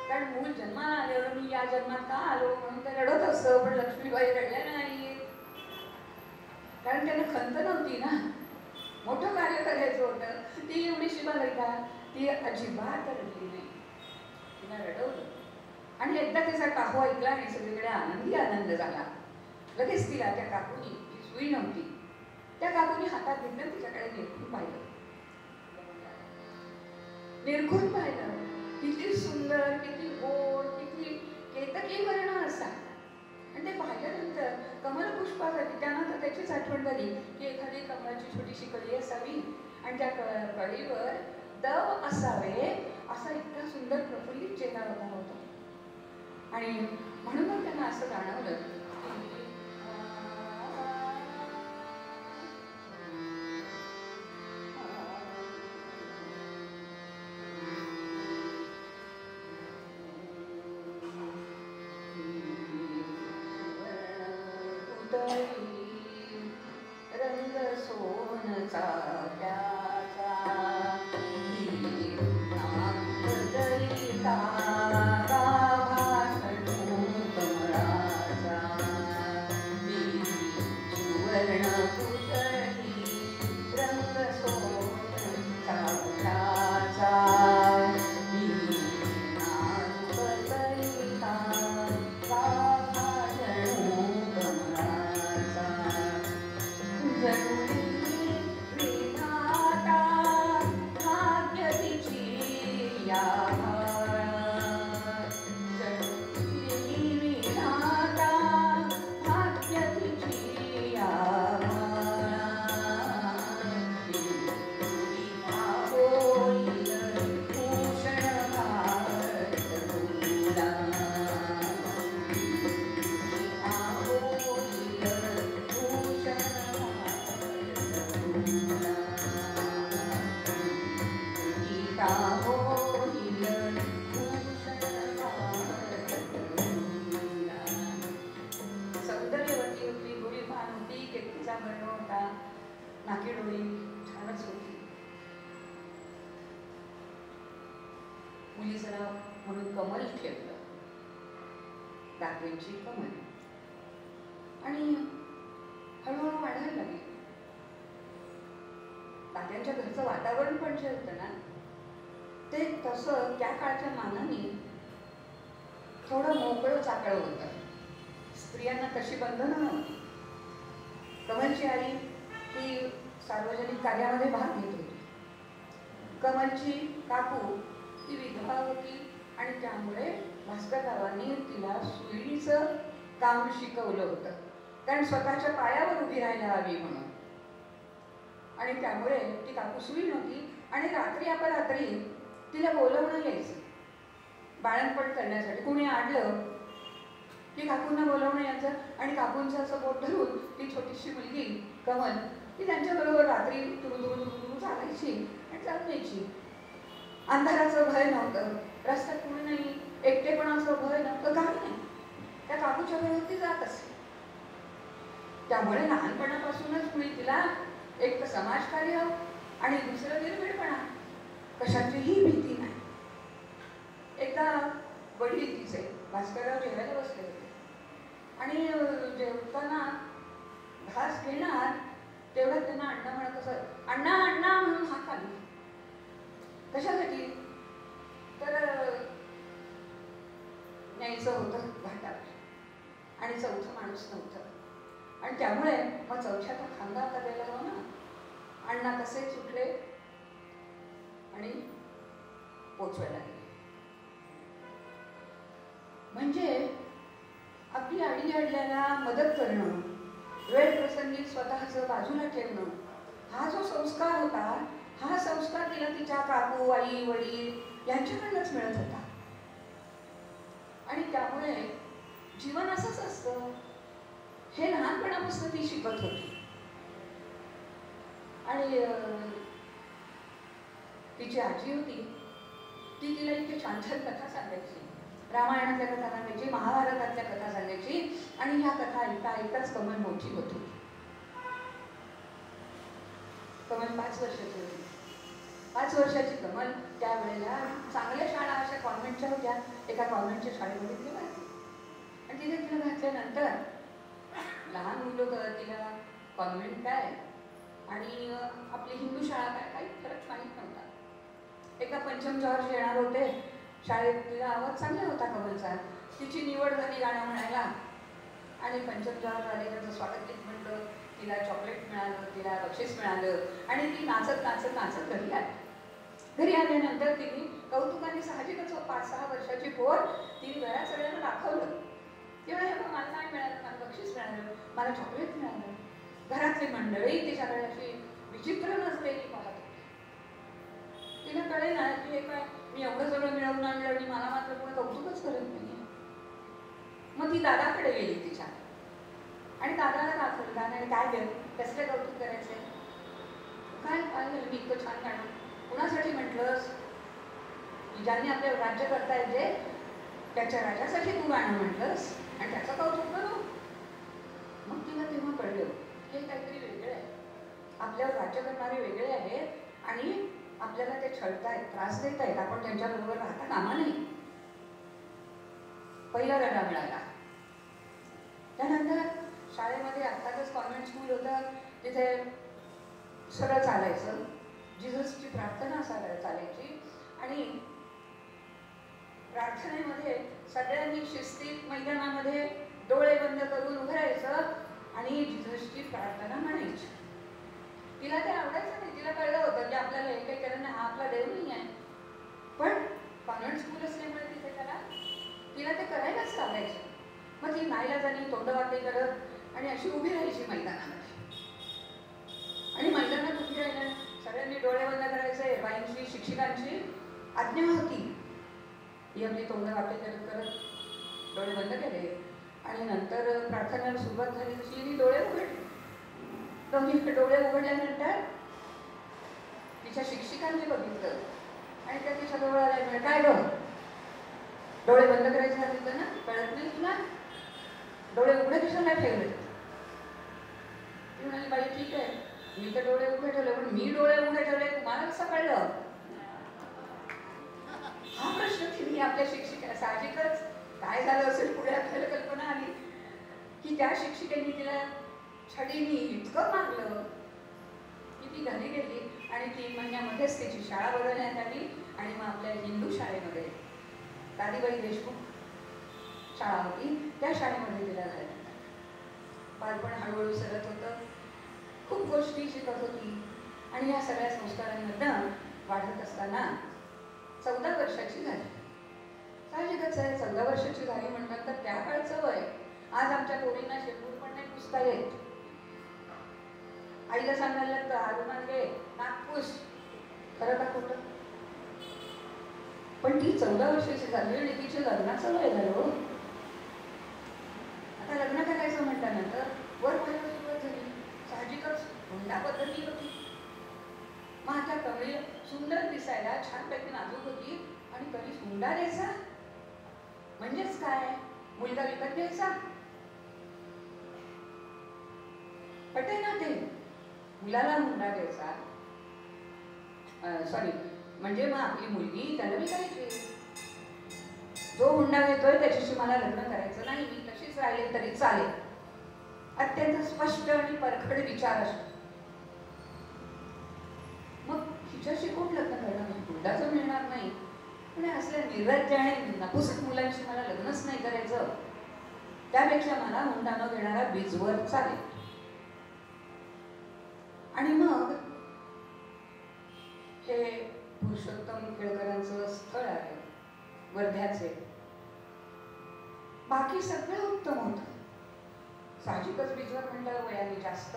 कारण मूल जन्माला आल्यावर मी या जन्मात का आलो म्हणून ते रडत असतं. पण लक्ष्मीबाई रडल्या नाही, कारण त्यांना खंत नव्हती ना, मोठं कार्य करायचं होतं. ती एवढीशी बालिका, ती अजिबात रडली नाही, तिला रडवलं. आणि एकदा तिचा काहू ऐकला आणि सगळीकडे आनंद झाला. लगेच तिला त्या काकूनी, ती सुई नव्हती, त्या काकूनी हातात घेतलं, तिच्याकडे निरखून पाहिलं. किती सुंदर, किती गोड, किती केतकी वर्ण असा. आणि ते पाहिल्यानंतर कमलपुष्पासाठी त्यांना तर त्याचीच आठवण झाली की एखादी कमळाची छोटीशी कळी असावी आणि त्या कळीवर दव असावे, असा इतका सुंदर प्रफुल्लित चेहरा होता. आणि म्हणून त्यांना असं जाणवलं रंग सोनचा त्याचा सुवर्ण पुतळी रंग मुलीचं नाव म्हणून कमल ठेवलं, रात्रीची कमल. आणि हळूहळू वाढायला लागली. तात्यांच्या घरचं वातावरण पण जे होतं ना ते तसं त्या काळच्या मानाने थोडं मोकळं चाकळं होतं. स्त्रियांना तशी बंधनं नव्हती. कमलची आई ही सार्वजनिक कार्यामध्ये भाग घेत होती. कमलची काकू ती विधवा होती आणि त्यामुळे भास्कररावांनी तिला सुईणीचं काम शिकवलं होतं, कारण स्वतःच्या पायावर उभी राहायला हवी म्हणून. आणि त्यामुळे ती काकू सुईण होती आणि रात्री अपरात्री तिला बोलवणं यायचं बाळंतपण करण्यासाठी. कुणी आणलं की काकूंना बोलवणं यायचं आणि काकूंचं असं बोट धरून ती छोटीशी मुलगी कमल ती त्यांच्याबरोबर रात्री तुरु चालायची आणि चालून यायची. अंधाराचं भय नव्हतं, रस्त्यात कुणी नाही, एकटेपणाचं भय नव्हतं, काही नाही. त्या काकूच्या बरोबर ती जात असे. त्यामुळे लहानपणापासूनच कुणी तिला एक तर समाजकार्य आणि दुसरं निर्भीडपणा, कशाचीही भीती नाही. एकदा वडील तिचे भास्करराव जेवायला बसले होते आणि जेवताना घास घेणार तेवढ्यात त्यांना अण्णा म्हणत असत, अण्णा अण्णा म्हणून हाक आली. कशासाठी? तर न्यायचं होतं घाटावर आणि चौथं माणूस नव्हतं आणि त्यामुळे मग चौथ्याचा खांदा आता गेला हो ना. अण्णा तसेच उठले आणि पोचवायला गेले. म्हणजे आपली अडीअडल्याला मदत करणं, वेळ प्रसंगी स्वतःचं बाजूला ठेवणं, हा जो संस्कार होता हा संस्कार तिला तिच्या काकू आई वडील यांच्याकडनंच मिळत होता. आणि त्यामुळे जीवन असंच असतं हे लहानपणापासून ती शिकत होती. आणि तिची आजी होती ती तिला इथे छान छान कथा सांगायची. रामायणातल्या कथा सांगायची, महाभारतातल्या कथा सांगायची आणि ह्या कथा ऐकता ऐकताच कमल मोठी होत होती. कमल 5 वर्षाची होती. 5 वर्षाची कमल त्यावेळेला चांगल्या शाळा अशा कॉन्व्हेंटच्या होत्या. एका कॉन्व्हेंटच्या शाळेमध्ये तिला घातली आणि तिथे तिला घातल्यानंतर लहान मुलं तिला कॉन्व्हेंट काय आणि आपली हिंदू शाळा काय काही फरक माहीत नव्हता. एका पंचम जॉर्ज येणार होते शाळेत. तिला आवाज चांगला होता कमलचा. तिची निवड झाली गाणं म्हणायला आणि पंचम जॉर्ज आले, त्याचं स्वागत गीत म्हटलं, तिला चॉकलेट मिळालं, तिला बक्षीस मिळालं आणि ती नाचत नाचत नाचत घरी आली. घरी आल्यानंतर तिने कौतुकाने साहजिकच 5-6 वर्षाची पोर तिने घरात सगळ्यांना दाखवलं. तेवढं हे मला काय मिळालं, मला बक्षीस मिळालं, मला चॉकलेट मिळालं. घरातली मंडळी तिच्याकडे अशी विचित्र नजरेने पाहत होती. तिला कळे ना की हे काय मी एवढं सगळं मिळवून आणलं आणि मला मात्र कोणी कौतुकच करत नाही. मग ती दादाकडे गेली तिच्या आणि दादाला दाखवलं, दादाने काय केलं, कसले कौतुक करायचे, काय काय झालं, मी इतकं छान गाणं कुणासाठी म्हटलंस, ज्यांनी आपले राज्य करता येते त्याच्या राजासाठी तू गाणं म्हटलंस आणि त्याचं कौतुक करू. मग तिला तेव्हा कळलं हे काहीतरी वेगळं आहे. आपल्यावर राज्य करणारे वेगळे आहेत आणि आपल्याला ते छळतायत, त्रास देत आहेत, आपण त्यांच्याबरोबर राहता कामा नाही. पहिला धडा मिळाला. त्यानंतर शाळेमध्ये अर्थातच कॉन्व्हेंट स्कूल होतं, तिथे सगळं चालायचं. जिझसची प्रार्थना चालायची आणि प्रार्थनेमध्ये सगळ्यांनी शिस्तीत मैदानामध्ये डोळे बंद करून उभं राहायचं आणि जिझसची प्रार्थना म्हणायची. तिला ते आवडायचं नाही. तिला कळलं होतं की आपल्याला हे काही करणं हा आपला देव नाही आहे, पण कॉन्व्हेंट स्कूल असल्यामुळे तिथे तिला ते करायलाच लागायचं. मग ती नाईलाजाने तोंडवाटे करत आणि अशी उभी राहायची मैदानामध्ये. आणि मैदानात उभी राहिल्या सगळ्यांनी डोळे बंद करायचे. बाईंची शिक्षिकांची आज्ञा होती. ही आपली तोंडवाटे करत करत डोळे बंद केले आणि नंतर प्रार्थनेला सुरुवात झाली तशी मी डोळे उघडले. दोन्ही डोळे उघडल्यानंतर तिच्या शिक्षिकांनी बघितलं आणि त्या तिच्या जवळ आल्या, काय ग डोळे बंद करायचे सांगितलं ना, कळत नाही तुला, डोळे उघडे कशाला ठेवले. ती म्हणाली, बाई ठीक आहे मी तर डोळे उघडे ठेवले, पण मी डोळे उघडे ठेवले तुम्हाला कसं कळलं. हा प्रश्न तिने आपल्या शिक्षिका, साहजिकच काय झालं असेल पुढे आपल्याला कल्पना आली की त्या शिक्षिकेने तिला छडीने इतकं मारलं की ती घरी गेली आणि 3 महिन्यामध्येच तिची शाळा बदलण्यात आली आणि मग आपल्या हिंदू शाळेमध्ये दादीबाई देशमुख शाळा होती त्या शाळेमध्ये तिला घालण्यात आलं. बालपण हळूहळू सरत होतं, खूप गोष्टी शिकत होती आणि या सगळ्या संस्कारांमधनं वाढत असताना 14 वर्षाची झाली. साहजिकच आहे, 14 वर्षाची झाली म्हणतात तर त्या काळचं वय. आज आमच्या पोरींना शेपूट पण नाही पुसता येत. आईला सांगायला लागतं हारुमान घे, नागपूस, खरं का खोटं? पण ती 14 वर्षाची झाली आणि तिच्या लग्नाचं वय झालं हो. आता लग्न करायचं म्हटल्यानंतर वर पाहायला सुरुवात झाली. साहजिकच हुंडा पद्धती होती. मग आता कमळी सुंदर दिसायला छानपैकी नाजूक होती आणि कधी हुंडा द्यायचा म्हणजेच काय, मुलगा विकत द्यायचा? पटे ना ते. मुलाला हुंडा द्यायचा, सॉरी, म्हणजे मग आपली मुलगी त्याला विकायची. जो हुंडा घेतोय त्याच्याशी मला लग्न करायचं नाही, मी तशीच राहिले तरी चालेल. अत्यंत स्पष्ट आणि परखड विचार असतो. मग हिच्याशी कोण लग्न करणार? हुंडाच मिळणार नाही. पण असल्या निर्लज्ज आणि नपुसक मुलांशी मला लग्नच नाही करायचं, त्यापेक्षा मला हुंडा न घेणारा बीजवर चालेल. आणि मग हे पुरुषोत्तम केळकरांचं स्थळ आहे वर्ध्याचे. बाकी सगळं उत्तम होतं. साहजिकच बीजवर म्हणलं वयाने जास्त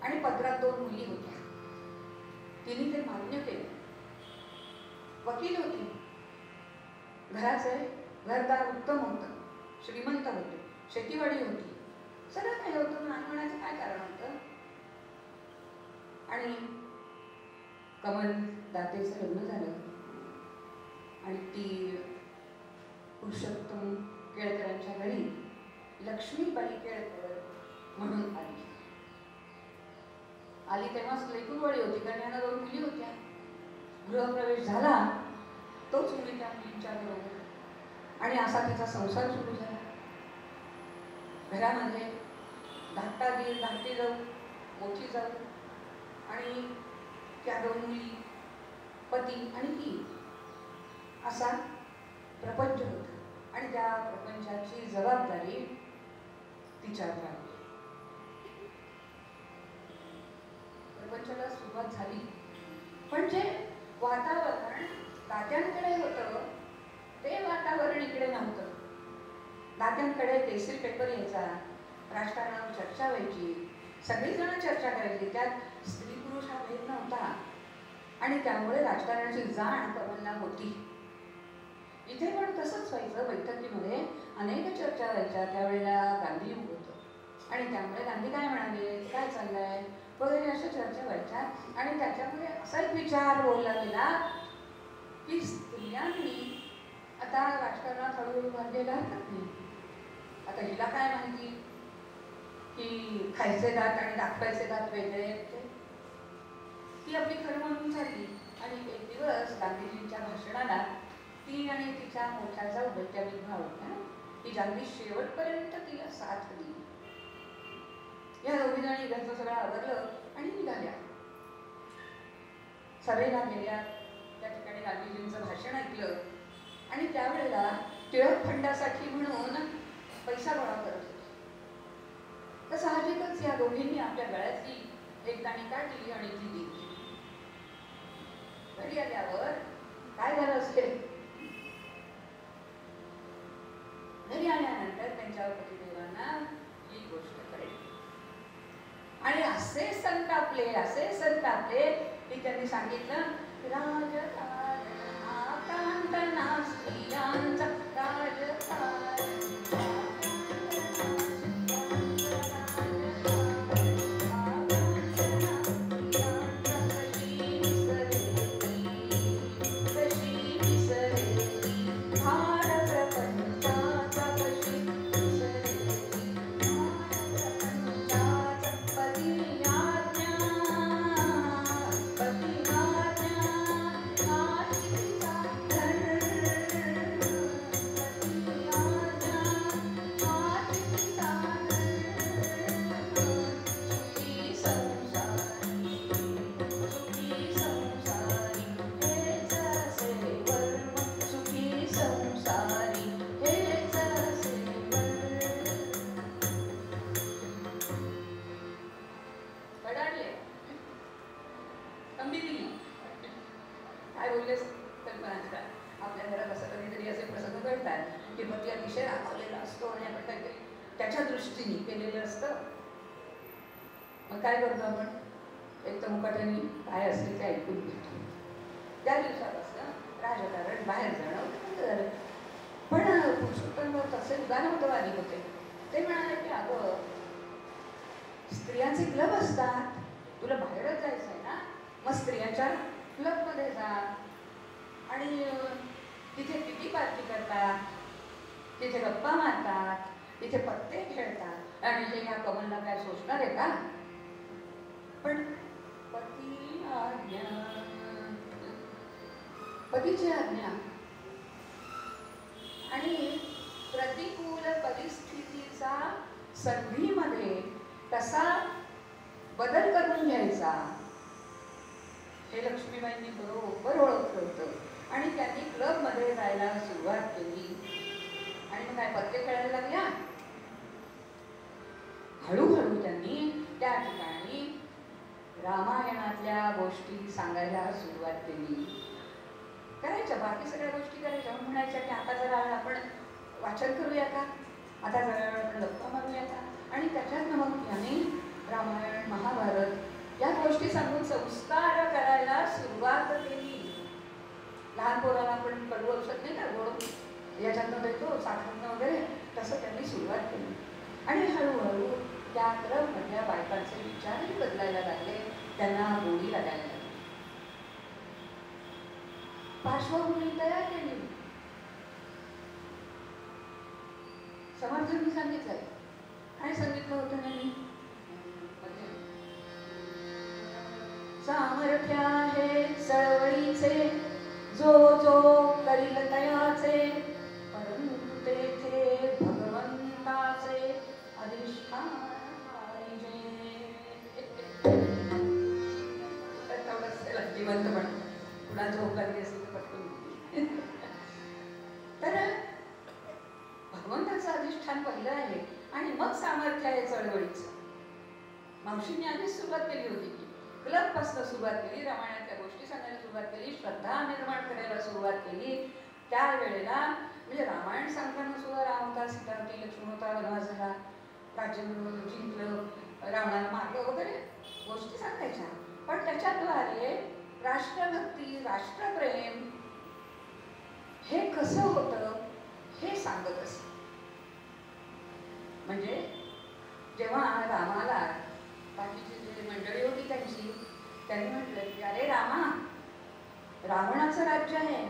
आणि पदरात 2 मुली होत्या. तिने ते मान्य केलं. वकील होती, घराचे घरदार उत्तम होतं, श्रीमंत होते, शेतीवाडी होती, सगळं काही होतं. नाही म्हणायचं काय कारण होतं? आणि कमल दातेचं लग्न झालं आणि ती पुरुषोत्तम केळकरांच्या घरी लक्ष्मीबाई केळकर म्हणून आली तेव्हाच लेकरूवाडी होती, कारण यांना 2 मुली होत्या. गृहप्रवेश झाला तोच मुली त्या मुलींच्या बरोबर आणि असा तिचा संसार सुरू झाला. घरामध्ये धाकटा दीर, धाकटी जाऊ, मोठी जाऊ आणि त्या 2 मुली, पती आणि ती, असा प्रपंच होता आणि त्या प्रपंचाची जबाबदारी तिच्यावर आली. प्रपंचाला सुरुवात झाली, पण जे वातावरण दात्यांकडे होतं ते वातावरण इकडे नव्हतं. दात्यांकडे केसरी पेपर यायचा, राजकारणावर चर्चा व्हायची, सगळीजण चर्चा करायची, त्यात स्त्री पुरुष हा भेद नव्हता आणि त्यामुळे राजकारणाची जाण कमलला होती. इथे पण तसंच व्हायचं. बैठकीमध्ये अनेक चर्चा व्हायच्या. त्यावेळेला गांधी युग होतं आणि त्यामुळे गांधी काय म्हणाले, काय चाललंय वगैरे अशा चर्चा व्हायच्या आणि त्याच्यामध्ये असा एक विचार बोलला गेला की स्त्रियांनी आता राजकारणात हळूहळू भाग घ्यायला हरकत नाही. आता हिला काय माहिती की खायचे दात आणि दाखवायचे दात वेगळे आहेत. ती आपली खरं म्हणून चालली आणि एक दिवस गांधीजींच्या भाषणाला ती आणि तिच्या मोठ्या जाऊ वैज्ञानिक भाव होत्या, ती ज्यांनी शेवटपर्यंत तिला साथ दिली. या 2 जणी घरचं सगळं आवरलं आणि निघाल्या. सभेला गेल्या, त्या ठिकाणी गांधीजींचं भाषण ऐकलं आणि त्यावेळेला टिळक फंडासाठी म्हणून पैसा गोळा करत होते. तर साहजिकच या दोघींनी आपल्या गळ्यातली एक दाणी काढली आणि ती दिली. घरी आल्यावर काय झालं असेल, घरी आल्यानंतर त्यांच्या पतिदेवांना ही गोष्ट कळली आणि असे संतापले की त्यांनी सांगितलं, राजकारण आकांतना स्त्रियांचा राजकारण. लक्ष्मीपती अतिशय रागावलेला असतो आणि आपण काहीतरी त्याच्या दृष्टीने केलेलं असतं. मग काय करतो आपण? एक तर मुकाट्याने काय असेल ते ऐकून घेतो. त्या दिवसापासून राजकारण बाहेर जाणं बंद झालं. पण पुरुषोत्तम तसे उदाहरणवादी होते. ते म्हणाले की अगं, स्त्रियांचे क्लब असतात, तुला बाहेरच जायचं आहे ना, मग स्त्रियांच्या क्लबमध्ये जा आणि तिथे किती पार्टी करतात, तिथे गप्पा मारतात, तिथे पत्ते खेळतात आणि हे ह्या कमलला काय सोचणार आहे का? पण पती आज्ञा, पतीची आज्ञा आणि प्रतिकूल परिस्थितीचा संधीमध्ये कसा बदल करून घ्यायचा हे लक्ष्मीबाईंनी बरोबर ओळखलं होतं आणि त्यांनी क्लबमध्ये जायला सुरुवात केली. आणि मग काय पत्ते खेळायला लागल्या. हळूहळू त्यांनी त्या ठिकाणी रामायणातल्या गोष्टी सांगायला सुरुवात केली. करायच्या, बाकी सगळ्या गोष्टी करायच्या. म्हणायच्या की आता जरा आपण वाचन करूया का, आता जरा आपण गप्पा मारूया का. आणि त्याच्यात मग त्याने रामायण महाभारत या गोष्टी सांगून संस्कार करायला सुरुवात केली. लहान पोराला आपण कडू औषध नाही का गोड याच्यातनं देतो साखरेनं वगैरे, तसं त्यांनी सुरुवात केली. आणि हळूहळू त्या क्लबमधल्या बायकांचे विचारही बदलायला लागले, त्यांना गोडी लागायला लागली. पार्श्वभूमी तयार केली. समर्थांनी सांगितलंय, काय सांगितलं होतं त्यांनी? सामर्थ्य आहे चळवळीचे, जो जो करील तयाचे, परंतु तेथे भगवंताचे अधिष्ठान पाहिजे. तेवढंच जिवंत पण पुन्हा झोप लागली असेल तर पटकन. तर भगवंताचं अधिष्ठान पहिलं आहे आणि मग सामर्थ्य आहे चळवळीचं. मावशींनी आधीच सुरुवात केली होती की क्लब पासून सुरुवात केली, रामायणातल्या गोष्टी सांगायला सुरुवात केली, श्रद्धा निर्माण करायला सुरुवात केली. त्यावेळेला म्हणजे रामायण सांगताना सुद्धा राम होता, सीता होती, लक्ष्मण होता, वनवास झाला, राज्य जिंकलं, रावणाला मारलं वगैरे गोष्टी सांगायच्या. पण त्याच्याद्वारे राष्ट्रभक्ती, राष्ट्रप्रेम हे कसं होतं हे सांगत असत. म्हणजे जेव्हा रामाला बाकीची जी मंडळी होती त्यांनी म्हटलं की अरे रामा, रावणाचं राज्य आहे,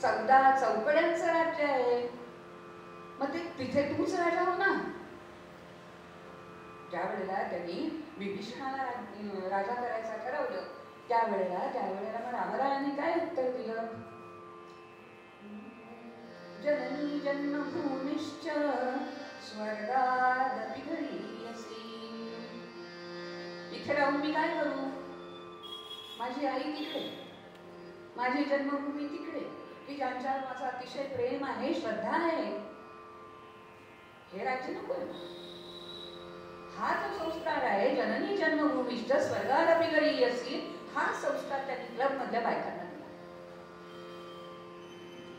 14 चौकड्यांचं राज्य आहे, मग ते तिथे तूच राजा हो ना. ज्या वेळेला त्यांनी विभीषणाला राजा करायचं ठरवलं त्यावेळेला मग रामरायांनी काय उत्तर दिलं? जननी जन्मभूमिश्च स्वर्गादपि गरीयसी. इथे राहून मी काय करू? माझी आई तिकडे, माझी जन्मभूमी तिकडे, की ज्यांच्यावर माझं अतिशय प्रेम आहे, श्रद्धा आहे, हे राज्य नको. हा जो संस्कार आहे जननी जन्मभूमिश्च स्वर्गादपि गरीयसी, हा संस्कार त्यांनी क्लब मधल्या बायकांना दिला.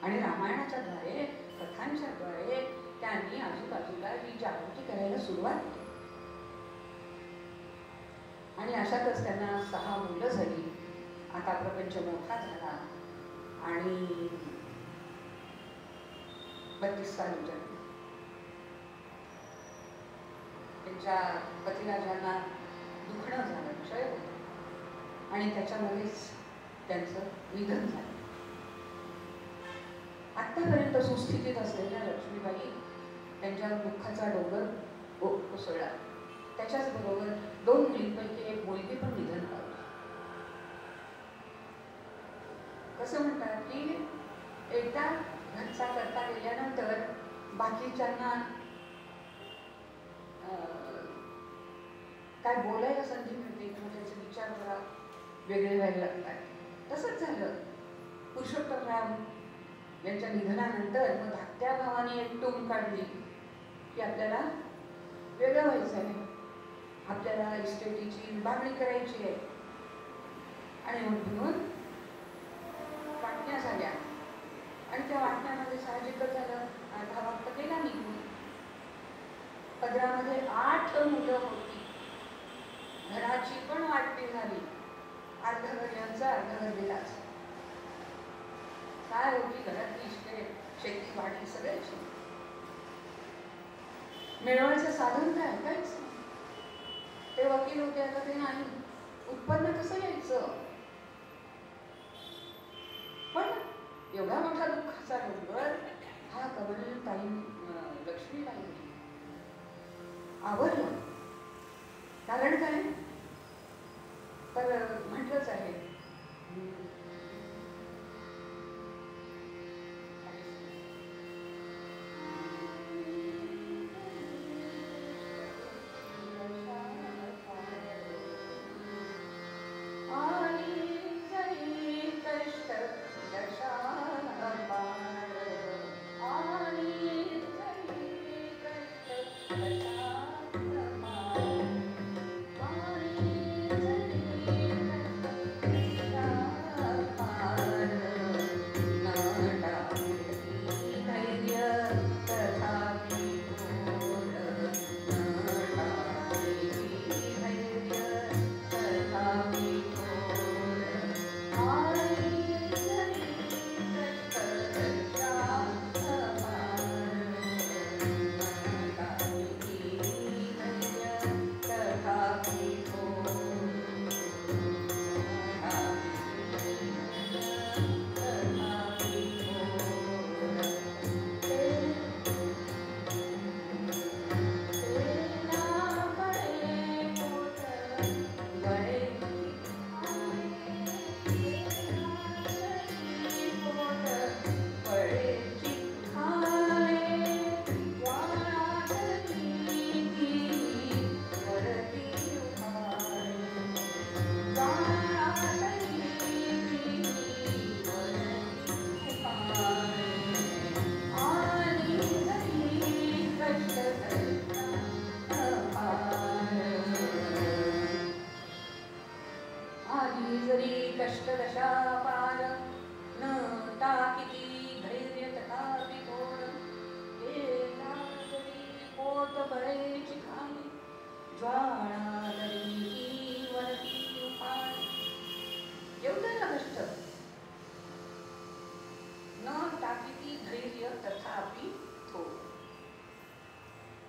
आणि रामायणाच्या द्वारे, कथांच्या द्वारे त्यांनी आजूबाजूला ही जागृती करायला सुरुवात केली. आणि अशातच त्यांना 6 मुलं झाली. आता प्रपंच मोठा झाला आणि 32 साली जन्म. त्यांच्या पतिराजांना दुखणं झालं, क्षय होतं आणि त्याच्यामध्येच त्यांचं निधन झालं. आतापर्यंत सुस्थितीत असलेल्या लक्ष्मीबाई त्यांच्यावर दुःखाचा डोंगर कोसळला. त्याच्याच बरोबर 2 मुलींपैकी एक मुलगी पण निधन पावली. कसं म्हणतात की एकदा घरचा करता गेल्यानंतर बाकीच्यांना काय बोलायला संधी मिळते किंवा त्याचे विचार जरा वेगळे व्हायला लागतात. तसंच झालं. पुरुषोत्तमराव यांच्या निधनानंतर मग धाकट्या भावाने एक टूम काढली की आपल्याला वेगळं व्हायचं आहे, आपल्याला इस्टेटीची विभागणी करायची आहे. आणि म्हणून वाटण्या झाल्या आणि त्या वाटण्यामध्ये साहजिकच झालं, अर्धा भाग 8 मुलं होती. घराची पण वाटणी झाली. अर्धघर यांचं अर्धघर दिलाच. काय होती घरातली इष्टे, शेती वाढली सगळ्याची. मिळवायचं साधन काय? काहीच नाही. ते वकील होते, आता ते नाही. उत्पन्न कसं यायचं? पण एवढा मोठा दुःखाचा डोंगर हा कमलताई लक्ष्मीबाई आवरलं. कारण काय? तर म्हटलंच आहे,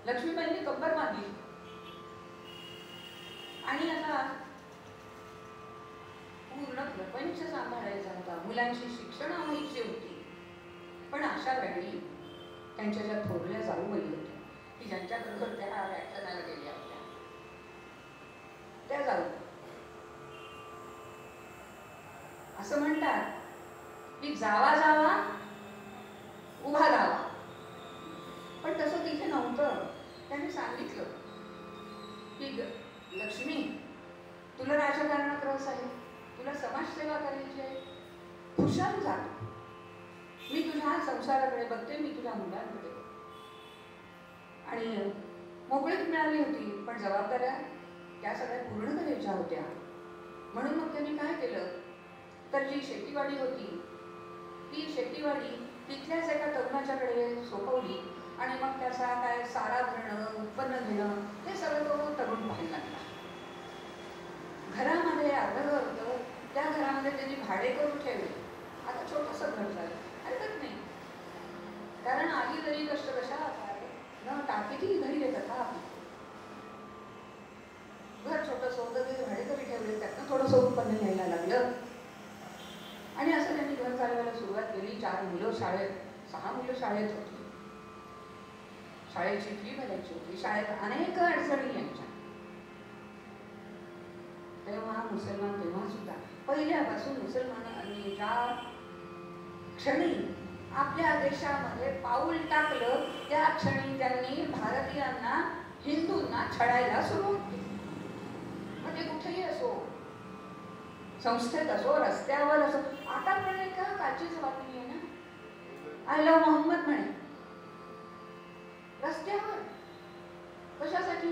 लक्ष्मीबाईंनी कंबर बांधली. आणि आता पूर्ण प्रपंच सांभाळायचा होता. मुलांची शिक्षण व्हायची होती. पण अशा वेळी त्यांच्या ज्या थोरल्या जाऊबाई होत्या की ज्यांच्याबरोबर त्या व्याख्यानाला गेल्या होत्या, त्या जाऊ असं म्हणतात की जावा जावा उभा राहावा. पण तसं तिथे नव्हतं. त्यांनी सांगितलं की लक्ष्मी, तुला राजकारणात रस आहे, तुला समाजसेवा करायची आहे, हुशार जा. मी तुझ्या संसाराकडे बघते, मी तुझ्या मुलांकडे. आणि मोकळीक मिळाली होती, पण जबाबदाऱ्या त्या सगळ्या पूर्ण करायच्या होत्या. म्हणून मग त्यांनी काय केलं, तर जी शेतीवाडी होती ती शेतीवाडी तिथल्याच एका तरुणाच्याकडे सोपवली. आणि मग त्याचा काय सारा भरणं, उत्पन्न घेणं, ते सगळं तो तरुण पाहायला लागला. घरामध्ये अर्धघर होतं, त्या घरामध्ये त्यांनी भाडे करून ठेवले. आता छोटंसं घर झालं, हरकत नाही. कारण आधी जरी कष्ट कशा न टाकीतही घरी येत का. घर छोटंसं होतं, ते भाडे करी ठेवले, त्यातनं थोडंसं उत्पन्न घ्यायला लागलं. आणि असं त्यांनी घर चालवायला सुरुवात केली. 4 मुलं शाळेत, 6 मुलं शाळेत होती. शाळेची फी भरायची होती. शाळेत अनेक अडचणी यांच्या. तेव्हा मुसलमान तेव्हा सुद्धा पहिल्यापासून मुसलमानांनी ज्या क्षणी आपल्या देशामध्ये पाऊल टाकलं, त्या क्षणी त्यांनी भारतीयांना, हिंदूंना छळायला सुरुवात केली. मग ते कुठेही असो, संस्थेत असो, रस्त्यावर असो. आता पण एका काचीच बातमी आहे ना, आय लव्ह मोहम्मद म्हणे रस्त्यावर. कशासाठी?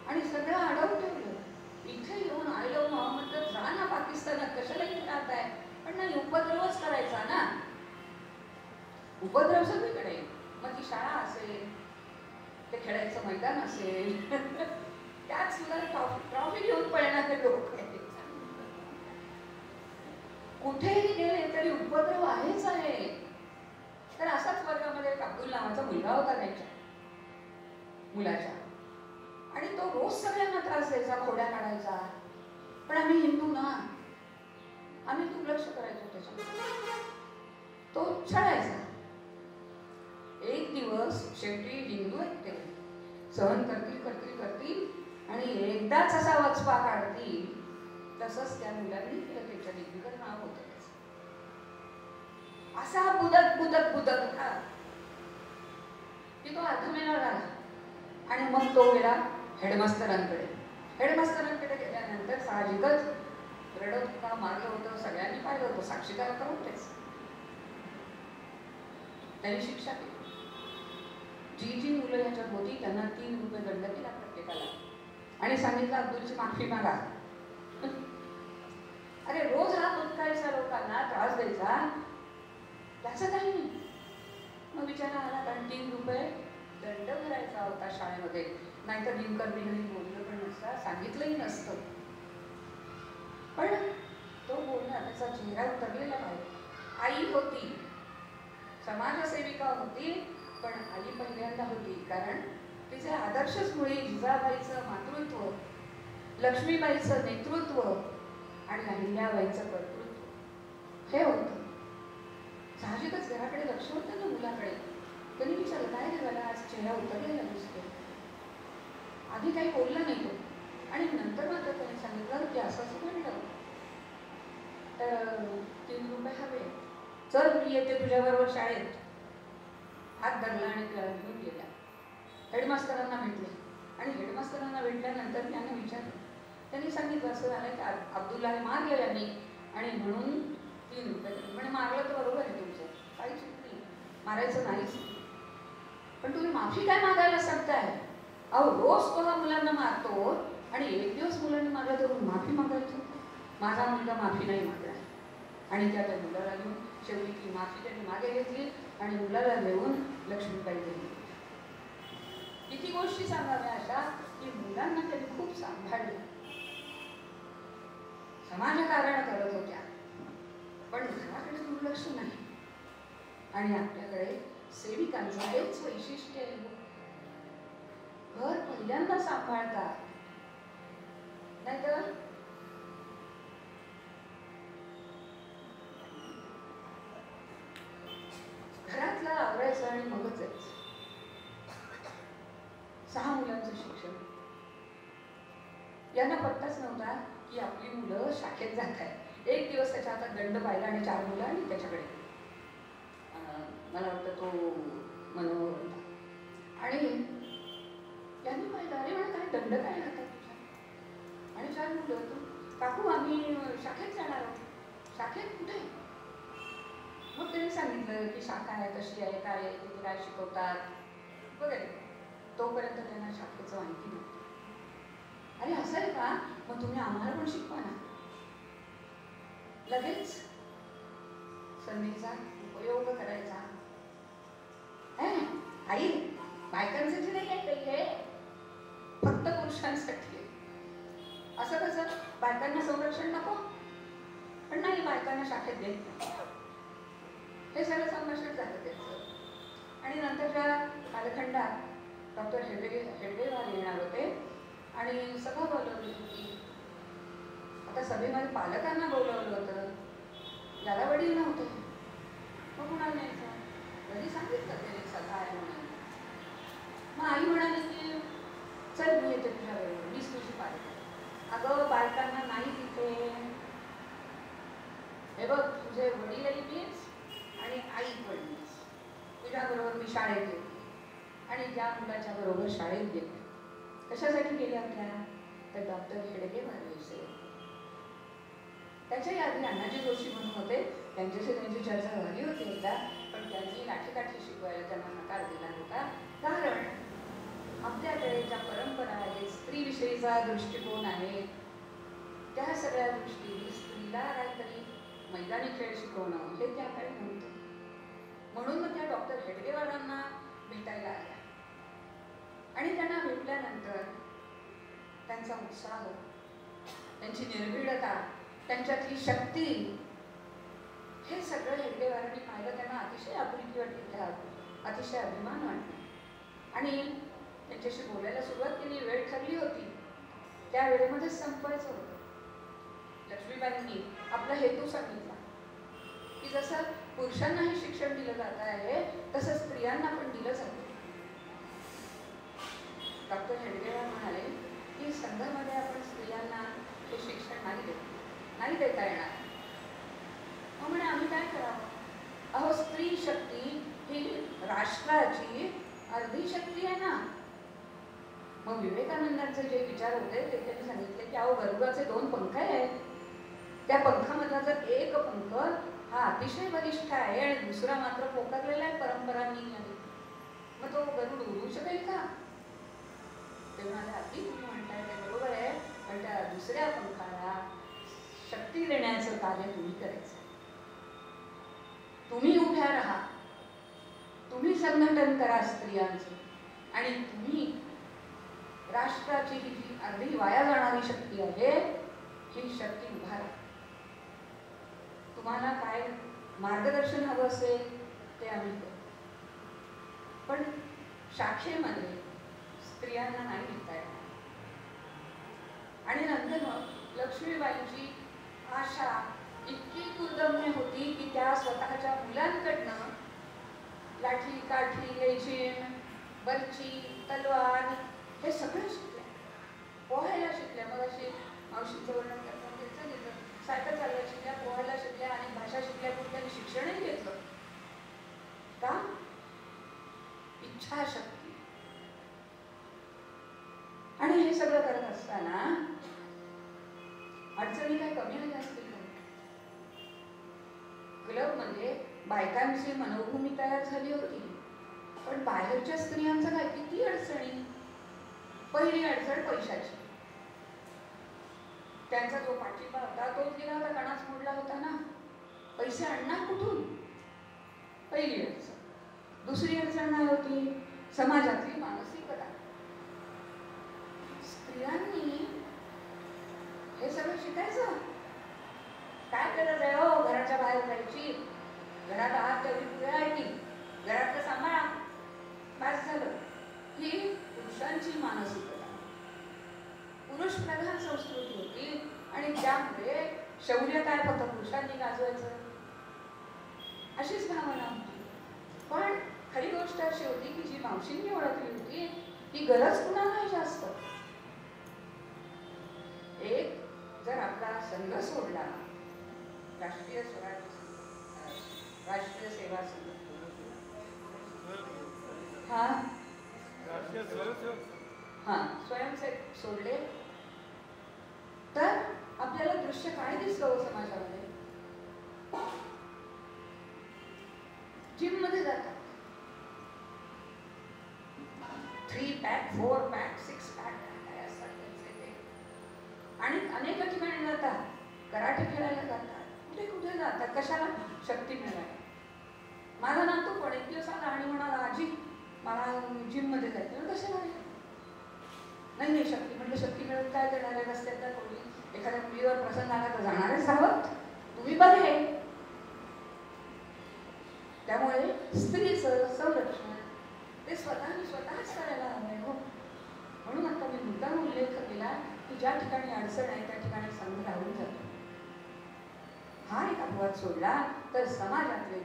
आणि सगळं अडवून ठेवलं. इथे येऊन आय लव्ह मोहम्मद तर जा ना पाकिस्तानात, कशाला इथे राहताय? पण नाही, उपद्रवच करायचा ना, उपद्रव सगळीकडे. मग ती शाळा असेल ते खेळायचं मैदान असेल त्यात सुद्धा ट्रॉफी घेऊन पळणारे लोक आहेत. कुठेही गेले तरी उपद्रव आहेच आहे. तर असाच वर्गामध्ये एक अब्दुल नावाचा मुलगा होता त्यांच्या मुलाच्या, आणि तो रोज सगळ्यांना त्रास द्यायचा, खोड्या काढायचा. पण आम्ही हिंदू ना, आम्ही दुर्लक्ष करायचो त्याच्यामध्ये. तो छळायचा. एक दिवस शेवटी हिंदू आहेत ते, सहन करतील आणि एकदाच असा वचपा काढतील. तसंच त्या मुलांनी केलं. त्याच्या दिग्गज नाव होतं असा बुदक हा की तो अर्धमेला झाला. आणि मग तो गेला हेडमास्तरांकडे. हेडमास्तरांकडे गेल्यानंतर साहजिकच रडत होता, मारलं होतं, सगळ्यांनी पाहिलं होतं, साक्षीदार तर होतेच. त्यांनी शिक्षा केली. जी मुलं ह्याच्यात होती त्यांना 3 रुपये दंड दिला प्रत्येकाला आणि सांगितलं अब्दुलची माफी मागा. अरे रोज हा मुतकायचा, लोकांना त्रास द्यायचा, त्याचं काही नाही. मग विचार आला, कारण 3 रुपये दंड भरायचा होता शाळेमध्ये, नाहीतर दिनकर घरी बोललं पण नसतं, सांगितलंही नसतं. पण तो बोलला, त्याचा चेहरा उतरलेला पाहिजे. आई होती, समाजसेविका होती, पण आई पहिल्यांदा होती, कारण तिचे आदर्शच मुळे जिजाबाईचं मातृत्व, लक्ष्मीबाईचं नेतृत्व आणि अहिल्याबाईचं कर्तृत्व हे होतं. साहजिकच घराकडे लक्ष होतं ना मुलाकडे. त्यांनी विचारलं, काय झालं आज चेहरा उतरलेला दिसतो. आधी काही बोलला नाही तो, आणि नंतर मात्र त्याने सांगितलं की असं म्हणलं तर 3 रुपये हवे, चल मी येते तुझ्याबरोबर शाळेत. हात धरला आणि त्याला घेऊन गेला. हेडमास्तरांना भेटले, आणि हेडमास्तरांना भेटल्यानंतर त्यांना विचारलं. त्यांनी सांगितलं असं झालं की अब्दुल्लाने मारले यांनी, आणि म्हणून 3 रुपये. म्हणजे मारलं तर बरोबर आहे तुमचं, काही चूक नाही, मारायचं नाहीच, पण तुम्ही माफी काय मागायला सांगताय? अहो रोज तो हा मुलांना मारतो, आणि एक दिवस मुलांनी मारलं तर माफी मागायचं. माझा मुलगा माफी नाही मागला, आणि त्या मुलाला घेऊन शेवटी ती माफी त्यांनी मागे घेतली आणि मुलाला घेऊन लक्ष्मीबाई गेली. किती गोष्टी सांगाव्या अशा की मुलांना त्यांनी खूप सांभाळलं. समाजकारण करत होत्या, पण घराकडे दुर्लक्ष नाही. आणि आपल्याकडे सेविकांचं हेच वैशिष्ट्य आहे. घर पहिल्यांदा सांभाळतात, नाहीतर घरातलं आवरायचं आणि मगच जायचं. 6 मुलांचं शिक्षण. यांना पत्ताच नव्हता की आपली मुलं शाखेत जात आहेत. एक दिवस त्याच्या हातात दंड पाहिला आणि 4 मुलं आणि त्याच्याकडे, मला वाटतं तो मनोहर होता, आणि यांनी पाहिलं, अरे म्हणा काय दंड काय लागतात तुझ्या, आणि 4 मुलं होतं. काकू आम्ही शाखेत जाणार आहोत. शाखेत कुठे? मग त्यांनी सांगितलं की शाखा आहे, कशी आहे, काय आहे, तिथे काय शिकवतात वगैरे. तोपर्यंत त्यांना शाखेचं माहिती नव्हतं. अरे असं आहे का, मग तुम्ही आम्हाला पण शिकवा ना. लगेच संधीचा उपयोग करायचा. आई बायकांसाठी नाही आहे हे, फक्त पुरुषांसाठी. असं कसं, बायकांना संरक्षण नको, पण नाही बायकांना शाखेत देत नाही. हे सगळं संभाषण झालं त्याचं. आणि नंतरच्या कालखंडात डॉक्टर हेडगेवार येणार होते आणि सभा बोलवली होती. आता सभेमध्ये पालकांना बोलवलं होतं, ज्याला वडील नव्हते. मग कुणाला न्यायचं? घरी सांगितलं त्याने सभा आहे म्हणून. मग आई म्हणाली की चल मी येते तुझ्याबरोबर, मीच तुझी पालक. अगं बायकांना नाही तिथे, हे बघ तुझे वडीलही मीच आणि आई पण मीच. तुझ्याबरोबर मी शाळेत येते, आणि ज्या मुलाच्या बरोबर शाळेत गेले, कशासाठी गेल्या होत्या तर डॉक्टर हेडगेवार विषयी. त्याच्याही आधी अण्णाजी जोशी म्हणून होते, त्यांच्याशी त्यांची चर्चा झाली होती एकदा, पण त्यांनी लाठीकाठी शिकवायला त्यांना नकार दिला होता. कारण आपल्याकडे ज्या परंपरा आहेत, स्त्रीविषयीचा दृष्टिकोन आहे, त्या सगळ्या दृष्टीने स्त्रीला काहीतरी मैदानी खेळ शिकवणं हे त्या काळी नव्हतं. म्हणून मग त्या डॉक्टर हेडगेवारांना भेटायला आल्या. त्यांचा उत्साह, त्यांची निर्भीडता, त्यांच्यातली शक्ती, हे सगळं हेडगेवारांनी पाहिलं. त्यांना अतिशय आपुलकी वाटली, अतिशय अभिमान वाटला आणि त्यांच्याशी बोलायला सुरुवात केली. वेळ ठरली होती, त्या वेळेमध्येच संपवायचं होतं. लक्ष्मीबाईंनी आपला हेतू सांगितला की जसं पुरुषांनाही शिक्षण दिलं जात आहे तसं स्त्रियांना पण दिलं जातं. डॉक्टर हेडगेवार म्हणाले की संघामध्ये आपण स्त्रियांना हे शिक्षण नाही देता येणार. मग म्हणे आम्ही काय करावं? अहो, स्त्री शक्ती ही राष्ट्राची अर्धी शक्ती आहे ना. मग विवेकानंदांचे जे विचार होते ते त्यांनी सांगितले की अहो, गरुडाचे 2 पंख आहेत. त्या पंखामधला जर एक पंख हा अतिशय बलिष्ठ आहे आणि दुसरा मात्र पोखरलेला आहे परंपरांनी, मग तो गरुड उडू शकेल का? ते म्हणाले अगदी तुम्ही म्हणताय ते बरोबर आहे, पण त्या दुसऱ्या पंखाला शक्ती देण्याचं कार्य तुम्ही करायचं. तुम्ही उभ्या राहा, तुम्ही संघटन करा स्त्रियांचं आणि तुम्ही राष्ट्राची ही जी अर्धी वाया जाणारी शक्ती आहे ही शक्ती उभारा. तुम्हाला काय मार्गदर्शन हवं असेल ते आम्ही करू, पण शाखेमध्ये स्त्रियांना नाही लिहिता येणार. आणि नंतर मग लक्ष्मीबाईंची आशा इतकी दुर्दम्य होती की त्या स्वतःच्या मुलांकडनं लाठी, काठी, लेझीम, बर्ची, तलवार हे सगळं शिकल्या, पोहायला शिकल्या. मग अशी मावशीचं वर्णन करताना सायकल चालवायला शिकल्या, पोहायला शिकल्या आणि भाषा शिकल्या. कुठल्याने शिक्षणही घेतलं का? इच्छाशक्ती. आणि हे सगळं करत असताना अडचणी काय कमी झाल्या असतील का? क्लबमध्ये बायकांची मनोभूमी तयार झाली होती, पण बाहेरच्या स्त्रियांचं काय, किती अडचणी. पहिली अडचण पैशाची. त्यांचा जो पाठिंबा होता तोच गेला होता, कणाच मोडला होता ना. पैसे आणणार कुठून? पहिली अडचण. दुसरी अडचण काय होती? समाजातली मानसिकता. स्त्रियांनी हे सगळं शिकायचं. काय गरज आहे हो घराच्या बाहेर जायची? घरात आहात तेवढी पुढे आहे की घरातलं सांभाळा, बस झालं. ही पुरुषांची मानसिकता, पुरुष प्रधान संस्कृती होती आणि त्यामुळे शौर्य काय फक्त पुरुषांनी गाजवायचं अशीच भावना होती. पण खरी गोष्ट अशी होती की जी मावशींनी ओळखली होती ती गरज कुणालाही जास्त. एक जर आपला संघ सोडला, राष्ट्रीय सेवा संघ, स्वयंसेवक सोडले तर आपल्याला दृश्य काय दिसतं समाजामध्ये? जिम मध्ये जातात, 3 पॅक 4 पॅक 6 पॅक काय असतात त्यांचे, आणि अनेक ठिकाणी जातात, कराटे खेळायला जातात, कुठे कुठे जातात. कशाला? शक्ती मिळवायला. माझा नातू पण एक दिवस आला आणि म्हणाला आजी मला जिम मध्ये जायचं. कशाला? नाही शक्ती. म्हटलं शक्ती मिळवून काय करणार आहे? रस्त्यातल्या कोणी एखाद्या मुलीवर प्रसंग आला तर जाणारच आहोत, तुम्ही बघे. त्यामुळे स्त्रीचं संरक्षण ते स्वतःच करायला हवंय हो. म्हणून आता मी मुद्दाम उल्लेख केला की ज्या ठिकाणी अडचण आहे त्या ठिकाणी संघ राहून जातो. हा एक अपवाद सोडला तर समाजातले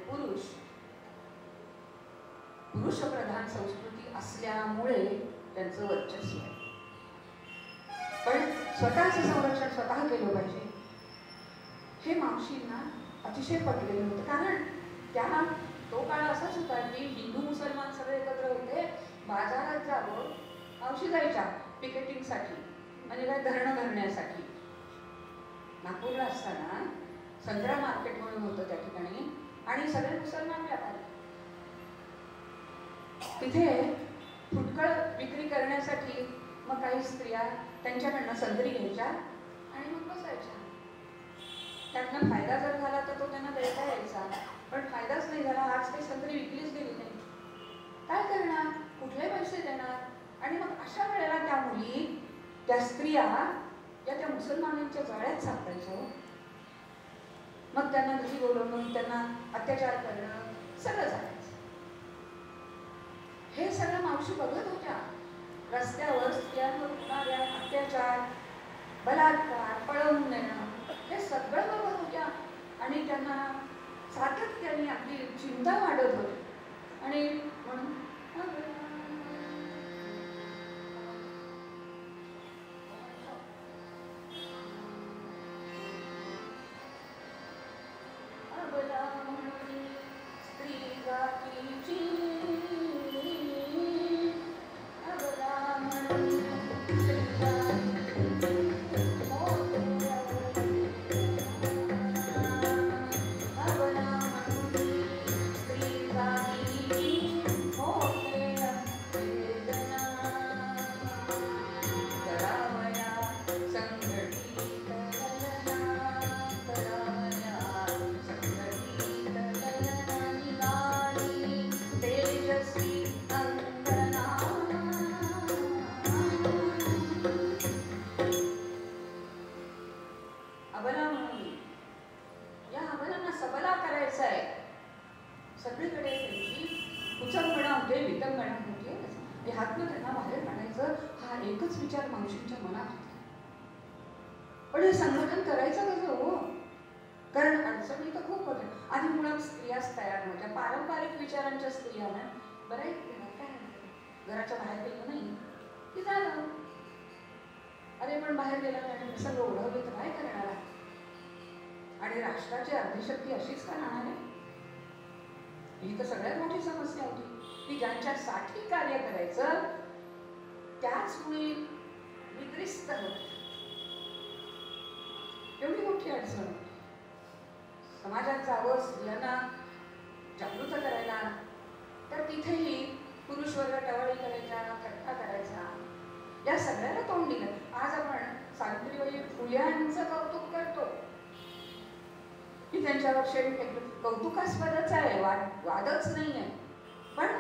पुरुषप्रधान संस्कृती असल्यामुळे त्यांचं वर्चस्व आहे. पण स्वतःचं संरक्षण स्वतः केलं पाहिजे हे मावशींना अतिशय पटलेलं होतं. कारण तो काळ असाच होता की हिंदू मुसलमान सगळे एकत्र होते. बाजारात जावं, मावशी जायच्या पिकेटिंगसाठी, म्हणजे काय धरणं धरण्यासाठी. नागपूरला असताना संत्रा मार्केट म्हणून होतं त्या ठिकाणी, आणि सगळे मुसलमान व्यापारी तिथे फुटकळ विक्री करण्यासाठी मग काही स्त्रिया त्यांच्याकडनं संत्री घ्यायच्या आणि मग बसायच्या. त्यातनं फायदा जर झाला तर तो त्यांना देता यायचा, पण फायदाच नाही झाला, आज काही संत्री विकलीच गेली नाही, काय करणार? कुठले पैसे देणार? आणि मग अशा वेळेला त्या मुली त्या स्त्रिया त्या मुसलमानांच्या जाळ्यात सापडायच्या. मग त्यांना घरी बोलवणं, त्यांना अत्याचार करणं सगळं चालायचं. हे सगळं मावशी बघत होत्या. रस्त्यावर स्त्रियांवर होणाऱ्या अत्याचार, बलात्कार, पळवून नेणं हे सगळं बघत होत्या आणि त्यांना सातत्याने आपली चिंता वाढत होती. आणि म्हणून विचार मावशींच्या मनात होता. पण हे संघटन करायचं कसं हो? कारण अडचणी तर खूप होत्या. आधी मुळात स्त्रियाच तयार नव्हत्या. पारंपरिक विचारांच्या स्त्रिया ना बरं काय घराच्या बाहेर गेलं नाही की झालं. अरे पण बाहेर गेला नाही सगळं ओढवलं तर काय करणार आहे? आणि राष्ट्राची अर्धी शक्ती अशीच का राहणार आहे? ही तर सगळ्यात मोठी समस्या होती की ज्यांच्यासाठी कार्य करायचं त्याच मुळे निद्रिस्त होत. एवढी मोठी अडचण. समाजात जावं, स्त्रियांना जागृत करायला, तर तिथेही पुरुष वर्ग टवाळी करायचा, थट्टा करायचा, या सगळ्याला तोंड दिलं. आज आपण सावित्रीबाई फुल्यांचं कौतुक करतो की त्यांच्यावर कौतुकास्पदच आहे, वादच नाही आहे. पण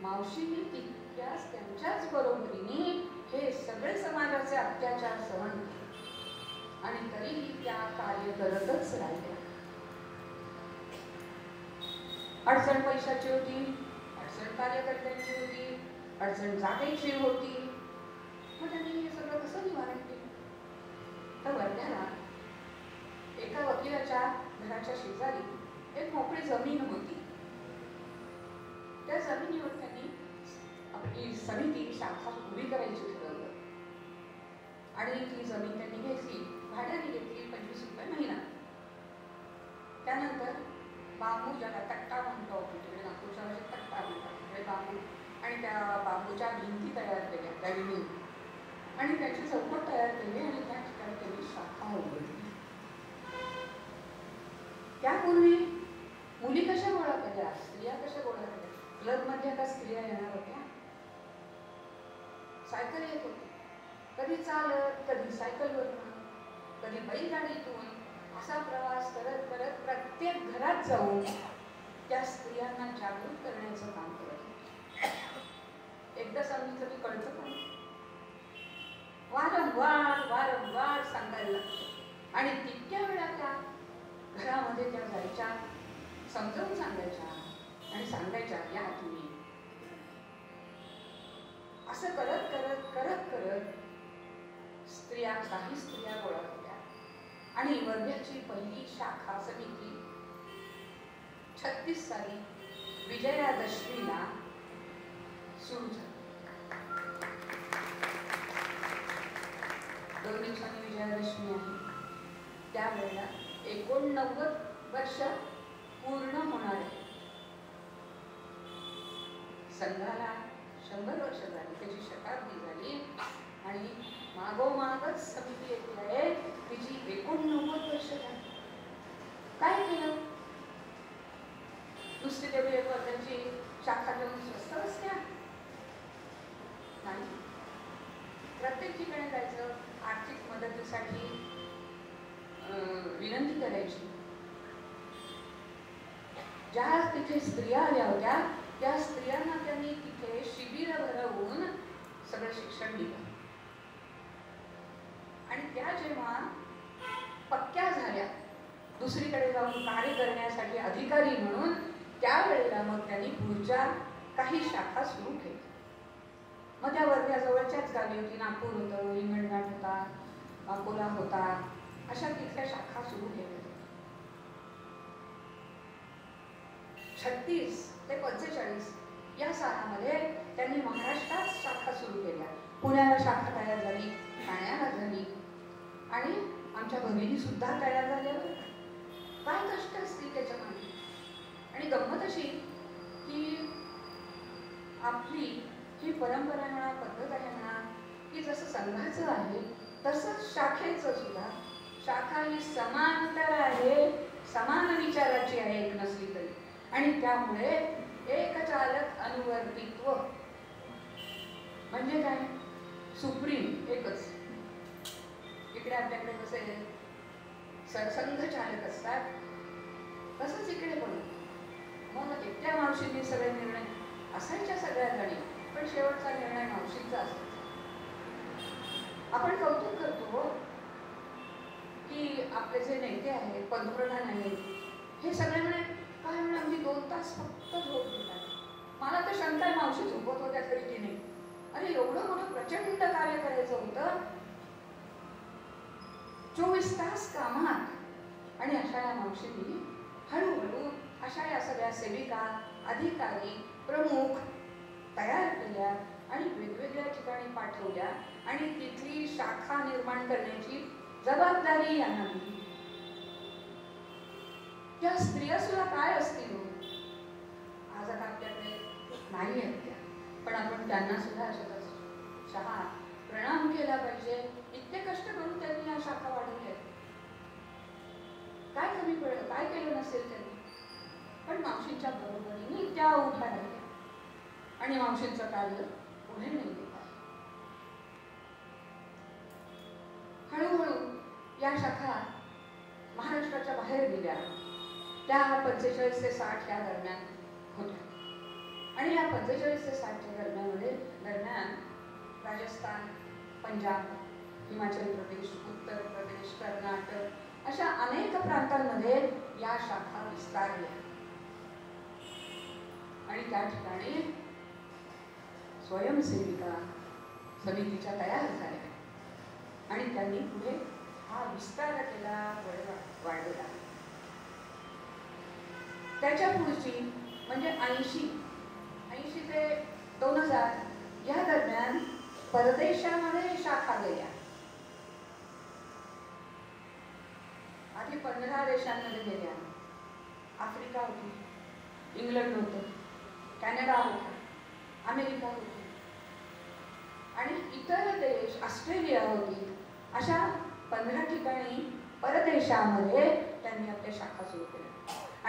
मावशीने तितक्याच त्यांच्याच बरोबरीने हे सगळे समाजाचे अत्याचार सहन केले आणि तरीही त्या कार्य करतच राहिल्या. अडचण पैशाची होती, अडचण कार्यकर्त्यांची होती, अडचण जागेची होती. मग त्यांनी हे सगळं कसं निवारण केलं? तर वर्ध्याला एका वकिलाच्या घराच्या शेजारी एक मोकळी जमीन होती. त्या जमिनीवर त्यांनी आपली समिती शाखा उभी करायची ठरवलं आणि ती जमीन त्यांनी घेतली, भाड्याने घेतली, 25 रुपये महिना. त्यानंतर बांबू, ज्याला तट्टा म्हणतो आपण, तिकडे नागपूरच्या भाषेत तट्टा म्हणतात, तिकडे बांबू आणि त्या बांबूच्या भिंती तयार केल्या, त्या विणी आणि त्याची चौकट तयार केली आणि त्या ठिकाणी त्यांनी शाखा उघडली. त्यापूर्वी मुली कशा गोळा केल्या, स्त्रिया कशा गोळा केल्या? क्लबमध्ये आता स्त्रिया येणार होत्या, सायकल येत होती, कधी चालत, कधी सायकलवरून, कधी बैलगाडीतून, असा प्रवास करत करत प्रत्येक घरात जाऊन त्या स्त्रियांना जागृत करण्याचं काम करत. एकदा सांगितलं की कळतं पण वारंवार वारंवार सांगायला लागतं आणि तितक्या वेळा त्या घरामध्ये त्या जायच्या, समजावून सांगायच्या आणि सांगायच्या या तुम्ही. असं करत करत करत करत स्त्रिया, काही स्त्रिया गोळा केल्या आणि वर्ध्याची पहिली शाखा समिती 36 साली विजयादशमीला सुरू झाली. 2 दिवसांनी विजयादशमी आहे. त्यावेळेला 89 वर्ष पूर्ण होणार आहे. संघाला 100 वर्ष झाली, त्याची शताब्दी झाली आणि मागोमागच समिती येते आहे तिची 89 वर्ष झाली. काय केलं? नुसती तेवढी एक वर्षाची शाखा घेऊन स्वस्त बसल्या नाही. प्रत्येक ठिकाणी जायचं, आर्थिक मदतीसाठी विनंती करायची. ज्या तिथे स्त्रिया आल्या होत्या त्या स्त्रियांना त्यांनी तिथे शिबिर भरवून सगळं शिक्षण दिलं. त्या जेव्हा पक्क्या झाल्या दुसरीकडे जाऊन कार्य करण्यासाठी अधिकारी म्हणून, त्यावेळेला मग त्यांनी पुढच्या काही शाखा सुरू केल्या. मग त्या वर्ध्याजवळच्याच गावी होती, नागपूर होतं, हिंगणघाट होता, अकोला होता, अशा तिथल्या शाखा सुरू केल्या. 36 ते 45 या सालामध्ये त्यांनी महाराष्ट्रात शाखा सुरू केल्या. पुण्याला शाखा तयार झाली, ठाण्याला झाली आणि आमच्या भगिनी सुद्धा तयार झाल्या. काय कष्ट असतील त्याच्यामध्ये. आणि गंमत अशी की आपली ही परंपरा म्हणा, पद्धत आहे म्हणा, की जसं संघाचं आहे तसंच शाखेचं सुद्धा. शाखा ही समांतर आहे, समान विचाराची आहे एक नसली तरी. आणि त्यामुळे एकचालक अनुवर्तित्व म्हणजे काय, सुप्रीम एकच. इकडे आपल्याकडे कसे सरसंघ चालक असतात तसंच इकडे पण. मग एकट्या मावशींनी सगळे निर्णय असायच्या सगळ्या जणी, पण शेवटचा निर्णय मावशींचा असायचा. आपण कौतुक करतो की आपले जे नेते आहेत, पंतप्रधान आहेत, हे सगळे म्हणे काय म्हणे आमची 2 तास फक्त झोप घेतात. मला तर शंका आहे मावशी झोपत होत्या तरी की नाही. अरे एवढं मोठं प्रचंड कार्य करायचं होतं, 24 तास कामात. आणि अशा या मावशींनी हळूहळू अशा या सगळ्या सेविका, अधिकारी, प्रमुख तयार केल्या आणि वेगवेगळ्या ठिकाणी पाठवल्या आणि तिथली शाखा निर्माण करण्याची जबाबदारी यांना दिली. त्या स्त्रिया सुद्धा काय असतील आज आता आपल्याकडे नाही आहेत त्या, पण आपण त्यांना सुद्धा शहा प्रणाम केला पाहिजे. इतके कष्ट करून त्यांनी या शाखा वाढवल्या. काय कमी पडलं, काय केलं नसेल त्यांनी, पण मावशींच्या बरोबरीने त्या उभ्या राहिल्या आणि मावशींचं कार्य पुढे नाही गेलं. हळूहळू या शाखा महाराष्ट्राच्या बाहेर गेल्या. त्या 45 ते 60 या दरम्यान होत्या. आणि या 45 ते 60च्या दरम्यान राजस्थान, पंजाब, हिमाचल प्रदेश, उत्तर प्रदेश, कर्नाटक अशा अनेक प्रांतांमध्ये या शाखा विस्तारल्या. आणि त्या ठिकाणी स्वयंसेविका समितीच्या तयार झाल्या आणि त्यांनी पुढे हा विस्तार केला, वाढवला. त्याच्या पुढची म्हणजे 80 ते 2000 या दरम्यान परदेशामध्ये शाखा गेल्या. आधी 15 देशांमध्ये गेल्या. आफ्रिका होती, इंग्लंड होतं, कॅनडा होता, अमेरिका होती आणि इतर देश, ऑस्ट्रेलिया होती. अशा 15 ठिकाणी परदेशामध्ये त्यांनी आपल्या शाखा सुरू केल्या.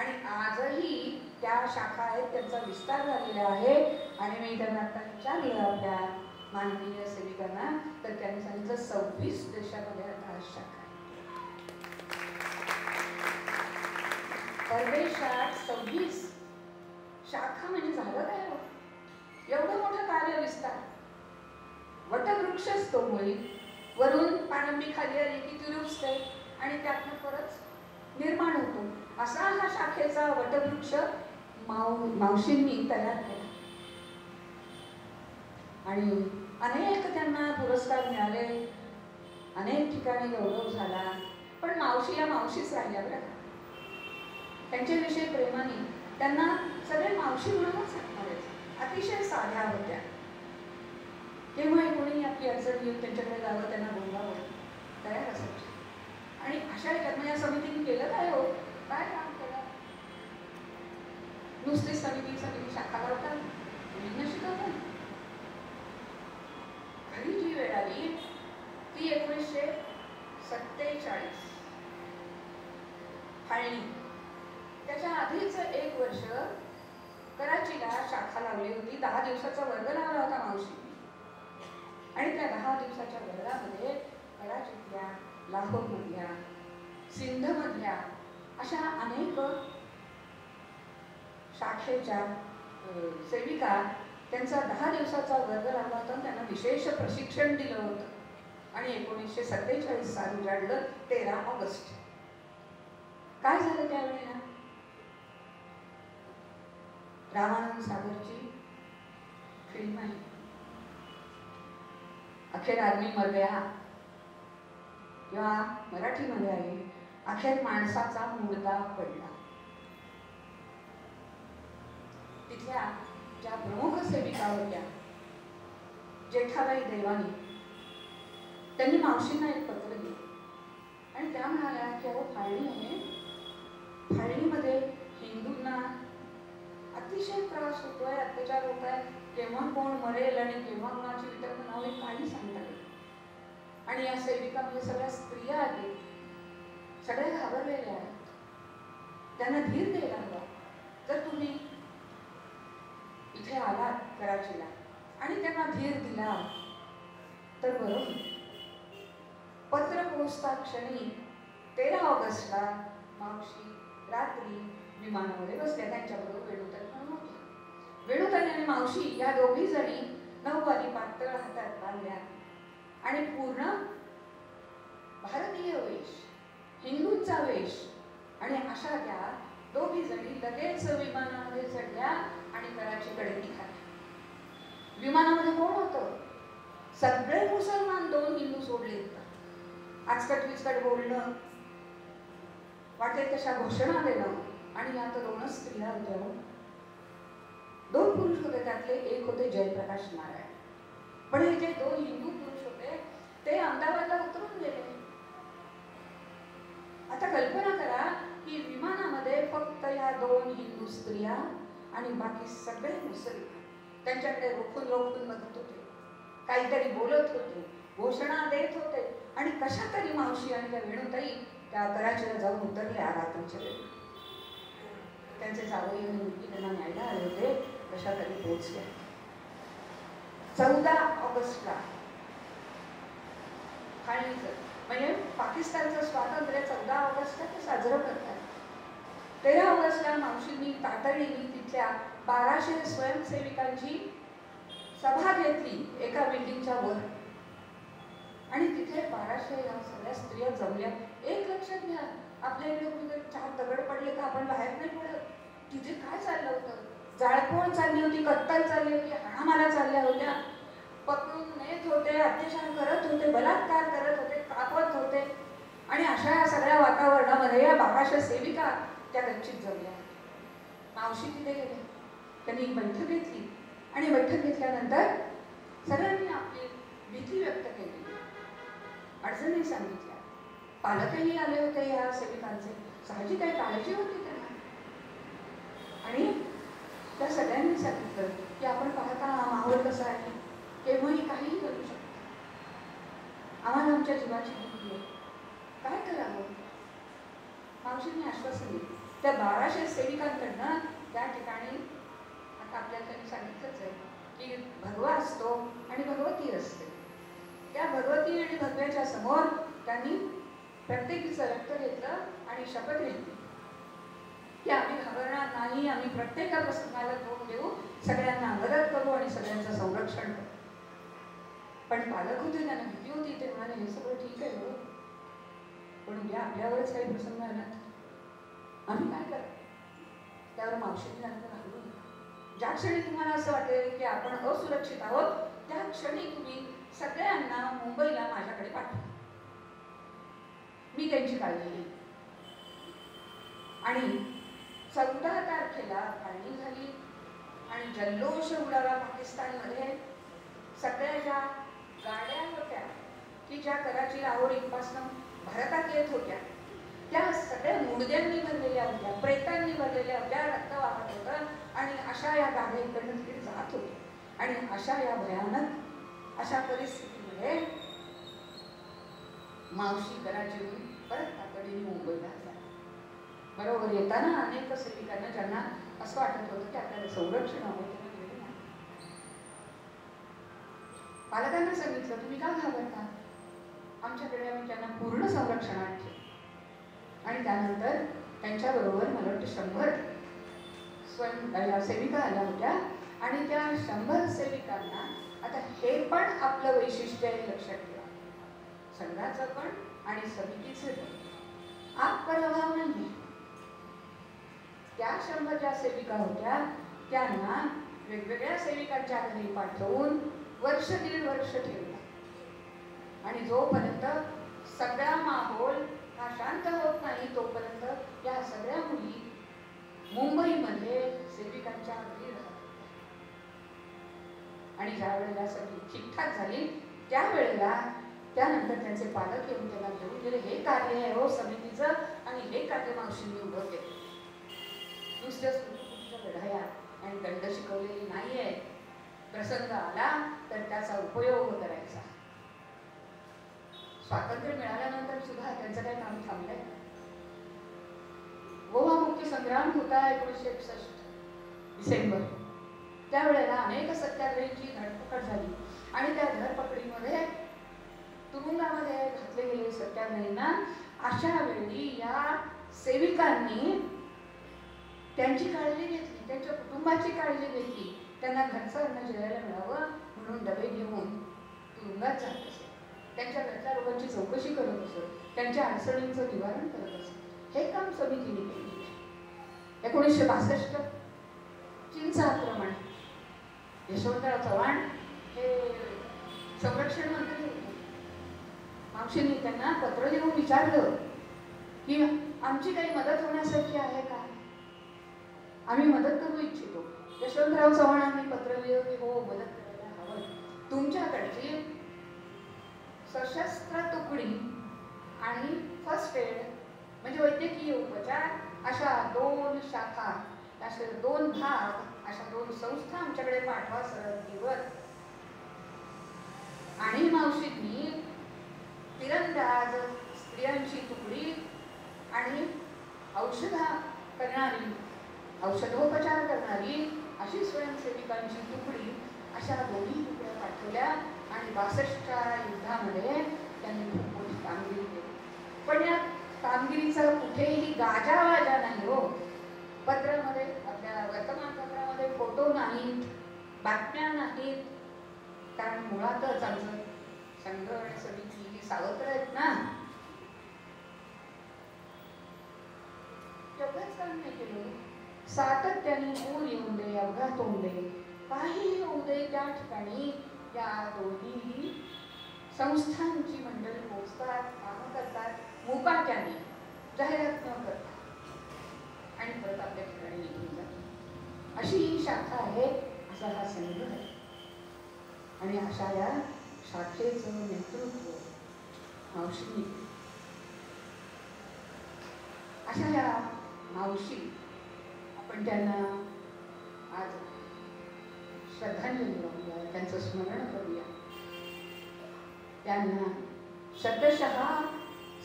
आणि आजही त्या शाखा आहेत, त्यांचा विस्तार झालेला आहे. आणि मी त्यांना आता विचारलं आपल्या माननीय सेविकांना, तर त्यांनी सांगितलं 26 देशामध्ये आता शाखा आहे. परदेशात 26 शाखा म्हणजे झालं काय हो? एवढं मोठं कार्य विस्तार. वटवृक्षच तो मुळी, वरून पाणंबी खाली आली की ती रुजते आणि त्यातनं परत निर्माण होतो. असा हा शाखेचा वटवृक्ष मावशींनी तयार केला. आणि अनेक त्यांना पुरस्कार मिळाले, अनेक ठिकाणी गौरव झाला. पण मावशी या मावशीच राहिल्या बरं. त्यांच्याविषयी प्रेमाने त्यांना सगळे मावशी म्हणूनच हाक मारायचे. अतिशय साध्या होत्या. तेव्हा कोणी आपली अडचण येऊन त्यांच्याकडे जावं, त्यांना बोलवावं तयार असायचे. आणि अशा ह्याच्यात या समितीने केलं काय हो, काय काम केलं? नुसती समिती शाखा लावतात, मुलींना शिकवतात. खरी जी वेळ आली ती 1947 फाळणी. त्याच्या आधीच 1 वर्ष कराचीला शाखा लावली होती. 10 दिवसाचा वर्ग लावला होता मावशी. आणि त्या 10 दिवसाच्या वर्गामध्ये कराचीतल्या, लाहोरमधल्या, सिंधमधल्या अशा अनेक शाखेच्या सेविका त्यांचा 10 दिवसाचा वर्ग लावला होता. त्यांना विशेष प्रशिक्षण दिलं होतं. आणि 1947 साल उजाडलं 13 ऑगस्ट. काय झालं त्यावेळेला? रामानंद सागरची फिल्म आहे, अखेर आदमी मर गया, किंवा मराठीमध्ये आहे अखेर माणसाचा मुर्दा पडला. तिथल्या ज्या प्रमुख सेविका होत्या जेठाबाई देवानी, त्यांनी मावशींना एक पत्र दिलं आणि त्या म्हणाल्या की अहो फाळणी आहे, फाळणीमध्ये हिंदूंना अतिशय त्रास होतोय, अत्याचार होत आहे, केव्हा कोण मरेल आणि केव्हा कोणाची विटंबना होईल काही सांगता येईल. आणि या सेविका म्हणजे सगळ्या स्त्रिया आहेत, सगळ्या घाबरलेल्या आहेत, त्यांना धीर द्यायला हवा. जर तुम्ही इथे आलात कराचीला आणि त्यांना धीर दिला तर बरोबर. पत्र पोहोचता क्षणी 13 ऑगस्टला मावशी रात्री विमानामध्ये बसल्या. त्यांच्याबरोबर वेणुताई पण होत्या. वेणुताई आणि मावशी या दोघी जणी नऊवारी पातळ हातात बांधल्या आणि पूर्ण भारतीय वेश, हिंदूंचा वेश, आणि अशा त्या दोघी जणी लगेच विमानामध्ये चढल्या आणि कराचीकडे निघाल्या. विमानामध्ये कोण होतं? सगळे मुसलमान, 2 हिंदू सोडले होते. आजकट विचकट बोलणं, वाटेल तशा घोषणा देणं, आणि आता 2च स्त्रिया होत्या. 2 पुरुष होते, त्यातले एक होते जयप्रकाश नारायण. पण हे जे 2 हिंदू पुरुष होते ते अहमदाबादला उतरून गेले. आता कल्पना करा की विमानामध्ये फक्त या 2 हिंदू स्त्रिया आणि बाकी सगळे मुसलमान त्यांच्याकडे रोखून रोखून बघत होते, काहीतरी बोलत होते, घोषणा देत होते, आणि कशा तरी मावशी आणि त्या वेणुताई त्या कराचीला जाऊन उतरल्या रात्रीच्या वेळी. त्यांचे जावई आणि मुलगी त्यांना न्यायला आले होते, कशा तरी पोहोचल्या. 14 ऑगस्टला म्हणजे पाकिस्तानचं स्वातंत्र्य 14 ऑगस्टला ते साजरं करतात. 13 ऑगस्टला मावशींनी तातडीने तिथल्या 1200 स्वयंसेविकांची सभा घेतली एका बिल्डिंगच्या वर, आणि तिथे 1200 या सगळ्या स्त्रिया जमल्या. एक लक्षात घ्या, आपल्या इकडे कुठेतरी 4 दगड पडले का आपण बाहेर नाही पडत. तिथे काय चाललं होतं? जाळपोळ चालली होती, कत्तल चालली होती, हाणामाऱ्या चालल्या होत्या, पकडून नेत होते, अत्याचार करत होते, बलात्कार करत होते, कापत होते. आणि अशा या सगळ्या वातावरणामध्ये या 1200 सेविका त्या गच्चीत जमल्या. मावशी तिथे गेले, त्यांनी बैठक घेतली, आणि बैठक घेतल्यानंतर सगळ्यांनी आपली भीती व्यक्त केली, अडचणी सांगितल्या. पालकही आले होते या सेविकांचे, साहजिक काही काळजी होती त्यांना. आणि त्या सगळ्यांनी सांगितलं की आपण पाहता माहोल कसा आहे, केव्हाही काहीही करू शकतो, आम्हाला आमच्या जीवाची भीती आहे, काय करावं? मावशींनी आश्वासन दिलं. त्या 1200 सेविकांकडनं त्या ठिकाणी आता आपल्याला त्यांनी सांगितलंच आहे की भगवा असतो आणि भगवती असते. त्या भगवती आणि भगव्याच्या समोर त्यांनी प्रत्येकीचं रक्त घेतलं आणि शपथ घेतली की आम्ही घाबरणार नाही, आम्ही प्रत्येक प्रसंगाला तोंड देऊ, सगळ्यांना मदत करू आणि सगळ्यांचं संरक्षण करू. पण पालक होते, त्यांना भीती होती. ते म्हणाले हे सगळं ठीक आहे हो, पण उद्या आपल्यावरच काही प्रसंग आला आम्ही काय करू? त्यावर मावशीने त्यांना घालून, ज्या क्षणी तुम्हाला असं वाटेल की आपण असुरक्षित आहोत त्या क्षणी तुम्ही सगळ्यांना मुंबईला माझ्याकडे पाठवा, मी त्यांची काळजी घेईन. आणि 14 तारखेला फाळणी झाली आणि जल्लोष उडाला पाकिस्तानमध्ये. सगळ्या ज्या गाड्या होत्या की ज्या कराची लाहोर इथपासून भारतात येत होत्या त्या सगळ्या मुडद्यांनी भरलेल्या होत्या, प्रेतांनी भरलेल्या होत्या, रक्त वाहत होतं, आणि अशा या गाड्या इकडनं तिकडे जात होत्या. आणि अशा या भयानक अशा परिस्थितीमध्ये मावशी कराचीहून परत तातडीने मुंबईला आल्या. बरोबर येताना अनेक सेविकांना ज्यांना असं वाटत होतं की आपल्याला संरक्षण हवं, त्यांना मिळेल ना. पालकांना सांगितलं तुम्ही का घाबरता, आमच्याकडे आम्ही त्यांना पूर्ण संरक्षणात ठेवू. आणि त्यानंतर त्यांच्याबरोबर मला वाटतं 100 सेविका आल्या होत्या, आणि त्या 100 सेविकांना आता हे पण आपलं वैशिष्ट्य आहे लक्षात ठेवा. संघाचं पण आणि समितीचे पण आपपरभाव नाही. त्या 100 ज्या सेविका होत्या त्यांना वेगवेगळ्या सेविकांच्या घरी पाठवून वर्ष दीड वर्ष ठेवलं. आणि जोपर्यंत सगळा माहोल हा शांत होत नाही तोपर्यंत या सगळ्या मुली मुंबईमध्ये सेविकांच्या घरी राहत. आणि ज्या वेळेला सगळी ठीकठाक झाली त्यावेळेला त्यानंतर त्यांचे पालक येऊन त्याला घेऊन गेले. हे कार्य आहे हो समितीचं आणि हे कार्य मावशींनी उभं केलं. नुसत्याच कुठच्या लढाया आणि दंड शिकवलेली नाहीये. प्रसंग आला तर त्याचा उपयोग करायचा. स्वातंत्र्य मिळाल्यानंतर सुद्धा त्यांचं काही काम थांबलंय. गोवा मुक्ती संग्राम होता 1961 डिसेंबर. त्यावेळेला अनेक सत्याग्रहींची धरपकड झाली आणि त्या धरपकडीमध्ये तुरुंगामध्ये घातले गेले सत्याग्रहींना अशा वेळी या सेविकांनी त्यांची काळजी घेतली, त्यांच्या कुटुंबाची काळजी घेतली. त्यांना घरचं अन्न जेवायला मिळावं म्हणून डबे घेऊन तुरुंगात जात असत. त्यांच्या घरच्या लोकांची चौकशी करत असत, त्यांच्या अडचणींचं निवारण करत असत. हे काम समितीने केले. 1962 चीनचं आक्रमण. यशवंतराव चव्हाण हे संरक्षण मंत्री होते. मावशींनी त्यांना पत्र लिहून विचारलं की आमची काही मदत होण्यासाठी आहे का, आम्ही मदत करू इच्छितो. यशवंतराव चव्हाणांनी पत्र लिहिलं की हो मदत करायला हवं. तुमच्याकडची सशस्त्र तुकडी आणि फर्स्ट एड म्हणजे वैद्यकीय उपचार अशा 2 शाखा, असे 2 भाग, अशा 2 संस्था आमच्याकडे पाठवा सरहद्दीवर. आणि मावशींनी तिरंदाज स्त्रियांची तुकडी आणि औषधोपचार करणारी अशी स्वयंसेविकांची तुकडी अशा 2 तुकड्या पाठवल्या. आणि 62च्या युद्धामध्ये त्यांनी खूप मोठी कामगिरी केली. पण या कामगिरीचा कुठेही गाजावाजा नाही हो. पत्रामध्ये आपल्या वर्तमानपत्रामध्ये फोटो नाहीत, बातम्या नाहीत. कारण मुळातच आमचं संघ आणि समिती ही सावत्र आहेत ना. एवढंच काम नाही केलं. सातत्याने पूर येऊन दे, अपघात होऊन दे, काही होऊ दे, त्या ठिकाणी या दोन्ही संस्थांची मंडळी पोचतात, कामं करतात, मुकाट्याने जाहिरात न करतात आणि परत आपल्या ठिकाणी निघून जातात. अशी ही शाखा आहे, असा हा संघ आहे. आणि अशा या शाखेचं नेतृत्व मावशींनी. अशा या मावशी आपण त्यांना आज श्रद्धांजली वाहूया, त्यांचं स्मरण करूया. त्यांना शतशः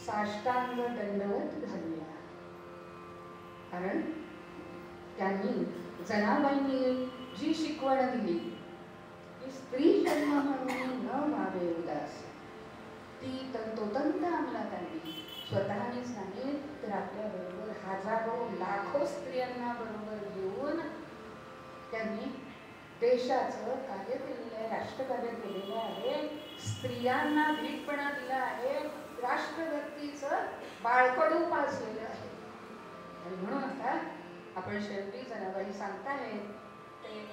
साष्टांग दंडवत घालूया. कारण त्यांनी जनाबाईंनी जी शिकवण दिली की स्त्री जन्म म्हणून न व्हावे उदास, ती तंतोतंत अंमलात आणली. स्वतःनेच नाही तर आपल्या बरोबर हजारो लाखो स्त्रियांना बरोबर घेऊन त्यांनी देशाचं कार्य केलेलं आहे, राष्ट्रकार्य केलेलं आहे. स्त्रियांना धीटपणा दिला आहे, राष्ट्रभक्तीचं बाळकडू पाजलेलं आहे. आणि म्हणून आता आपण शेवटी जनाबाई सांगताय ते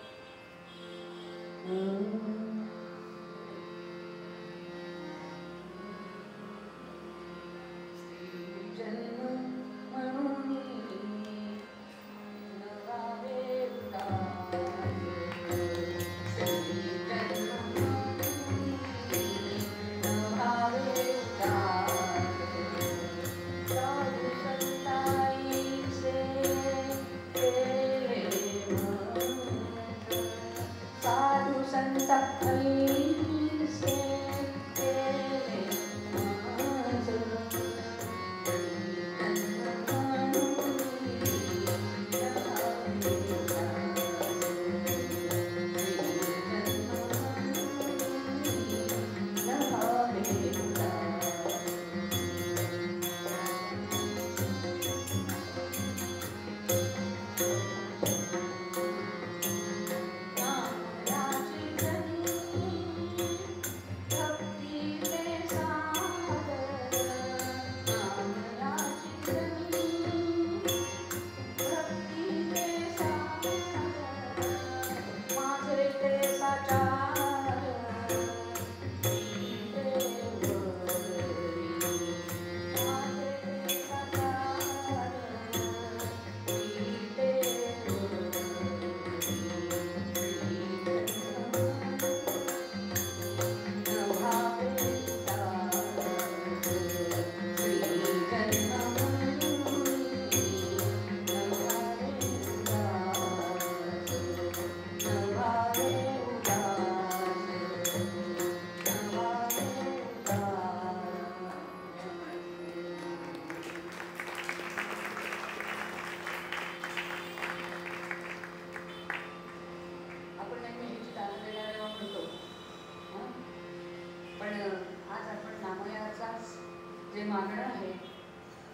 जे मागणं आहे,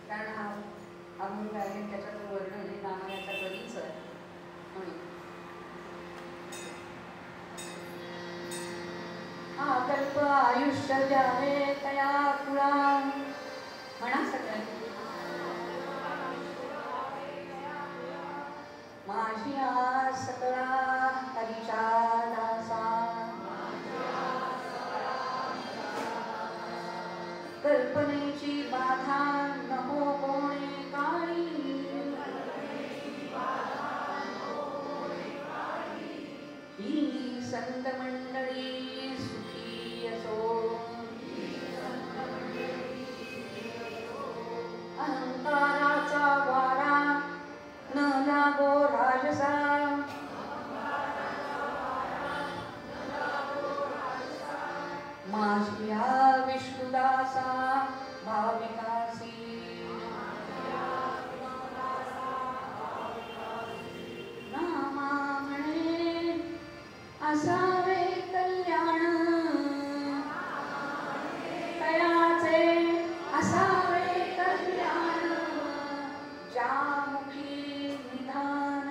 कारण हा अमृत आहे त्याच्यात वर्णन हे नामायाचा कधीच आहे म्हणून हा कल्प आयुष्य द्यावे तया कुळा म्हणा सगळ्यांनी माझी सकळा हरीच्या दासा कल्पनेची बाधा नको कोणे काळी ही संत मंडळी सुखी असो अहंकाराचा वारा न लागो राजसा माझ्या विष्णुदासा भाविकासी नामा म्हणे असावे कल्याण तयाचे असावे कल्याण ज्यामुखी निधान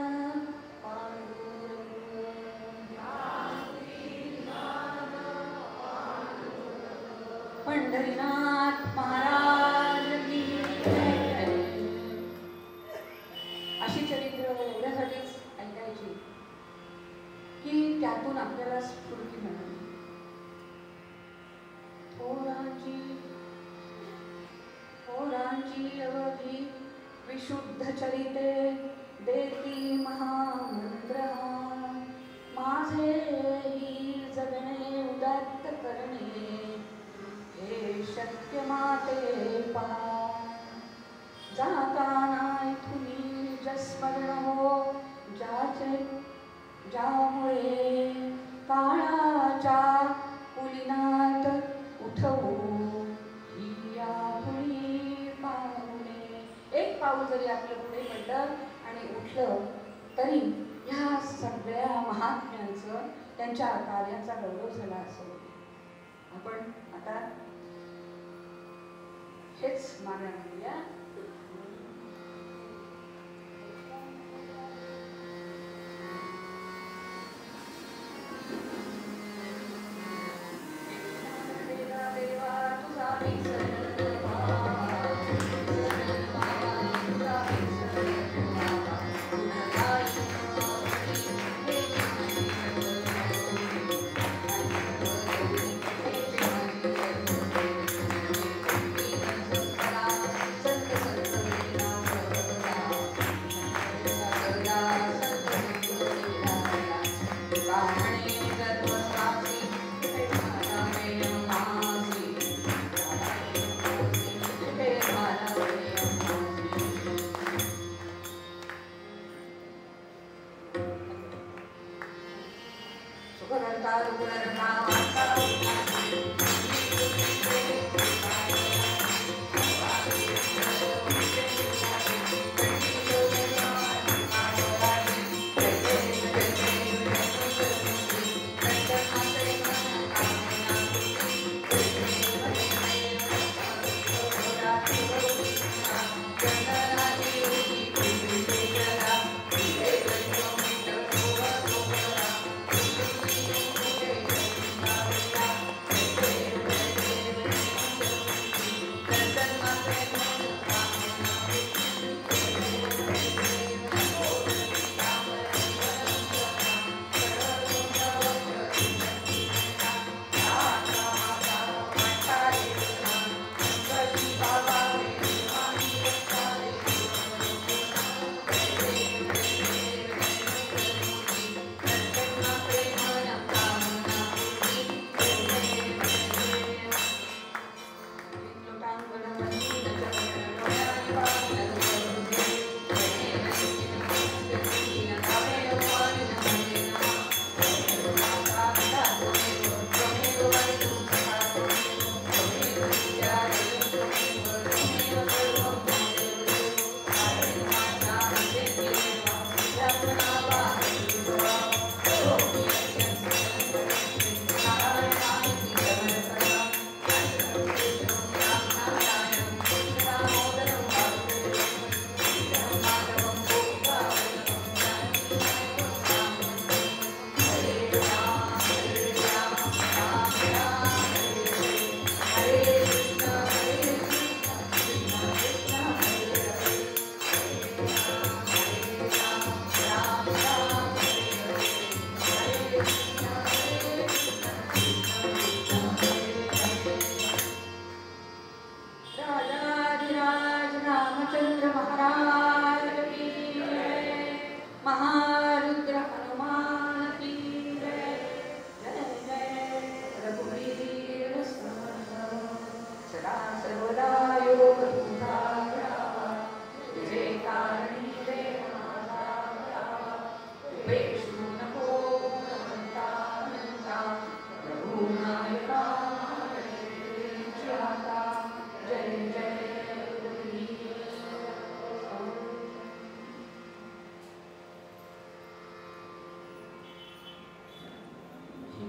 पंढरीनाथ महाराज की जय. अशी चरित्र एवढ्यासाठीच ऐकायची की त्यातून आपल्याला स्फूर्ती मिळाली. थोरांची अवधी विशुद्ध चरिते देती महामंत्र माझे ही जगणे उदात्त करणे हे शक्य माते पहा जाताना इथुनी जस्मरण हो ज्यामुळे काळाच्या पुलिनात उठवू ही आपुली पाऊले. एक पाऊल जरी आपलं पुढे पडलं आणि उठलं तरी ह्या सगळ्या महात्म्यांचं त्यांच्या कार्याचा गौरव झाला असं आपण आता हेच मागणं करूया.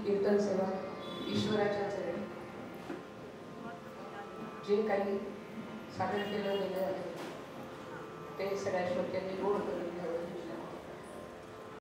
कीर्तन सेवा ईश्वराच्या चरणी जे काही सादर केलं गेलं आहे ते सगळ्या श्रोत्यांनी गोड करून घ्यावं